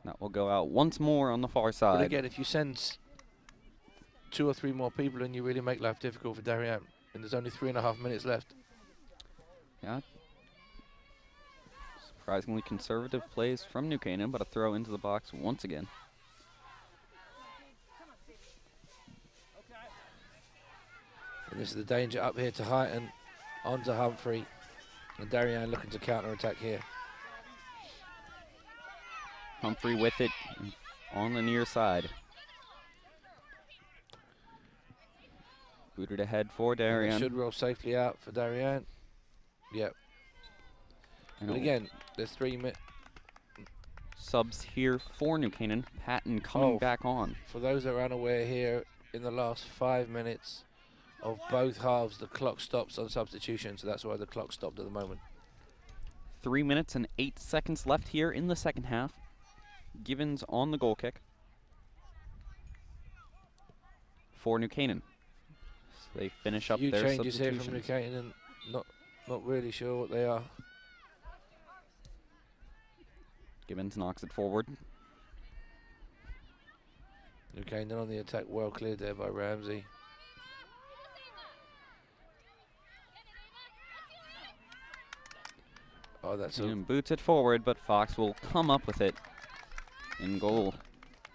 That will go out once more on the far side. But again, if you send 2 or 3 more people in, you really make life difficult for Darien. And there's only 3.5 minutes left. Yeah. Surprisingly conservative plays from New Canaan, but a throw into the box once again. And this is the danger up here to Heighton, onto Humphrey. And Darien looking to counter-attack here. Humphrey with it on the near side. Booted ahead for Darien. Should roll safely out for Darien. Yep. And But again, there's 3 minutes. subs here for New Canaan. Patton coming back on. For those that are unaware here, in the last 5 minutes of both halves, the clock stops on substitution, so that's why the clock stopped at the moment. 3 minutes and 8 seconds left here in the second half. Givens on the goal kick for New Canaan. So they finish up Few their changes here substitutions. from New Canaan, not really sure what they are. Givens knocks it forward. New Canaan on the attack, well cleared there by Ramsey. Oh, that's And boots it forward, but Fox will come up with it in goal.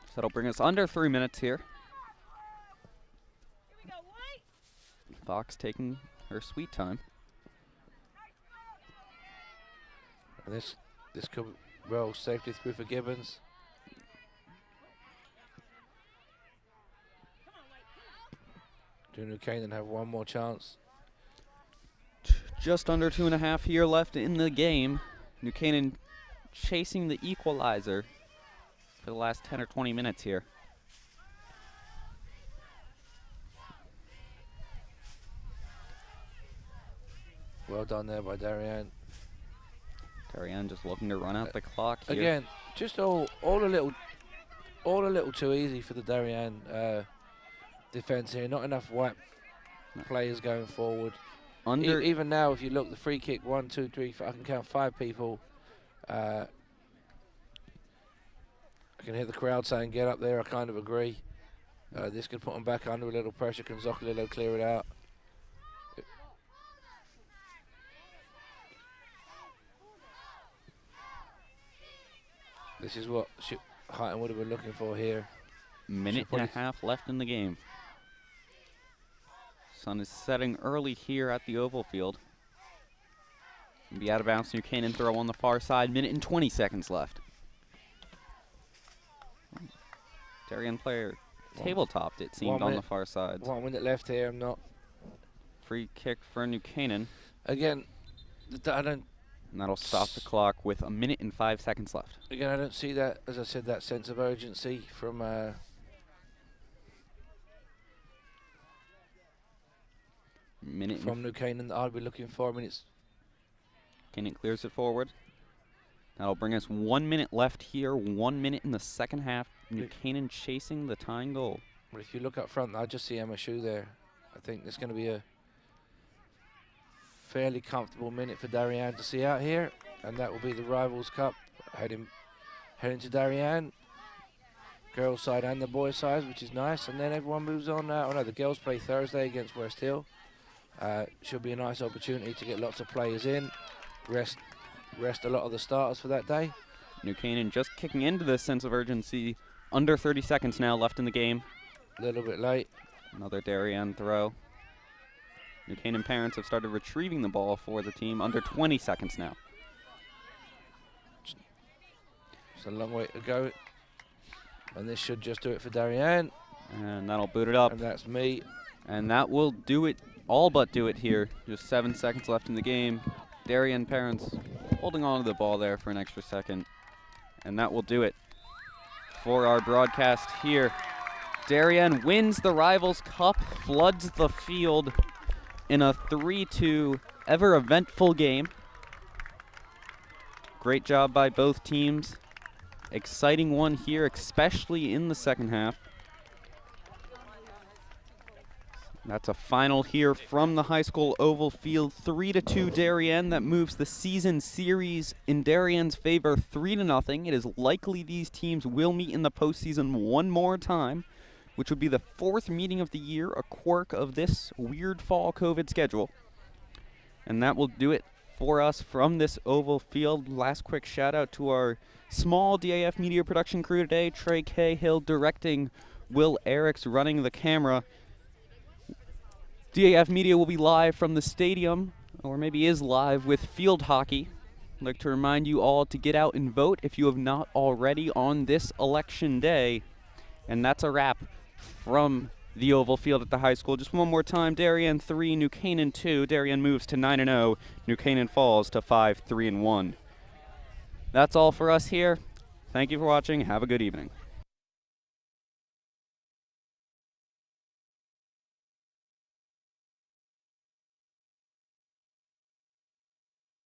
So that'll bring us under 3 minutes here. Fox taking her sweet time. and this could roll safety through for Gibbons. Do New Canaan have one more chance? Just under 2.5 here left in the game. New Canaan chasing the equalizer for the last 10 or 20 minutes here. Well done there by Darien. Darien just looking to run out the clock here. Again, just all a little too easy for the Darien defense here. Not enough white players going forward. Even now, if you look, the free kick, 1, 2, 3, 4, I can count 5 people. I can hear the crowd saying, get up there. I kind of agree. This could put them back under a little pressure. Can Zoccolillo clear it out? This is what Heighton would have been looking for here. Minute and a half left in the game. Sun is setting early here at the oval field. Be out of bounds. New Canaan throw on the far side. Minute and 20 seconds left. Darien player tabletopped, it seemed, on the far side. 1 minute left here. I'm not. Free kick for New Canaan. Again, I don't. And that'll stop the clock with a minute and 5 seconds left. Again, I don't see that, as I said, that sense of urgency from New Canaan that I'd be looking for. I mean, it's Canaan clears it forward. That'll bring us 1 minute left here. 1 minute in the second half. New Canaan chasing the tying goal. But if you look up front, I just see Emma Shue there. I think there's going to be a fairly comfortable minute for Darien to see out here, and that will be the Rivals Cup heading to Darien. Girls side and the boys side, which is nice, and then everyone moves on. Oh no, the girls play Thursday against West Hill. Should be a nice opportunity to get lots of players in, rest a lot of the starters for that day. New Canaan just kicking into this sense of urgency. Under 30 seconds now left in the game. A little bit late. Another Darien throw. New Canaan parents have started retrieving the ball for the team. Under 20 seconds now. It's a long way to go. And this should just do it for Darien. And that'll boot it up. And that's me. And that will do it, all but do it here. Just 7 seconds left in the game. Darien parents holding on to the ball there for an extra second. And that will do it for our broadcast here. Darien wins the Rivals Cup, floods the field in a 3-2 ever eventful game. Great job by both teams. Exciting one here, especially in the second half. That's a final here from the high school oval field, 3-2 Darien. That moves the season series in Darien's favor 3-0. It is likely these teams will meet in the postseason one more time, which would be the 4th meeting of the year, a quirk of this weird fall COVID schedule. And that will do it for us from this oval field. Last quick shout out to our small DAF media production crew today, Trey Cahill directing, Will Eriks running the camera. DAF Media will be live from the stadium, or maybe is live, with field hockey. I'd like to remind you all to get out and vote if you have not already on this election day. And that's a wrap from the oval field at the high school. Just one more time, Darien 3, New Canaan 2. Darien moves to 9-0. New Canaan falls to 5-3-1. That's all for us here. Thank you for watching. Have a good evening.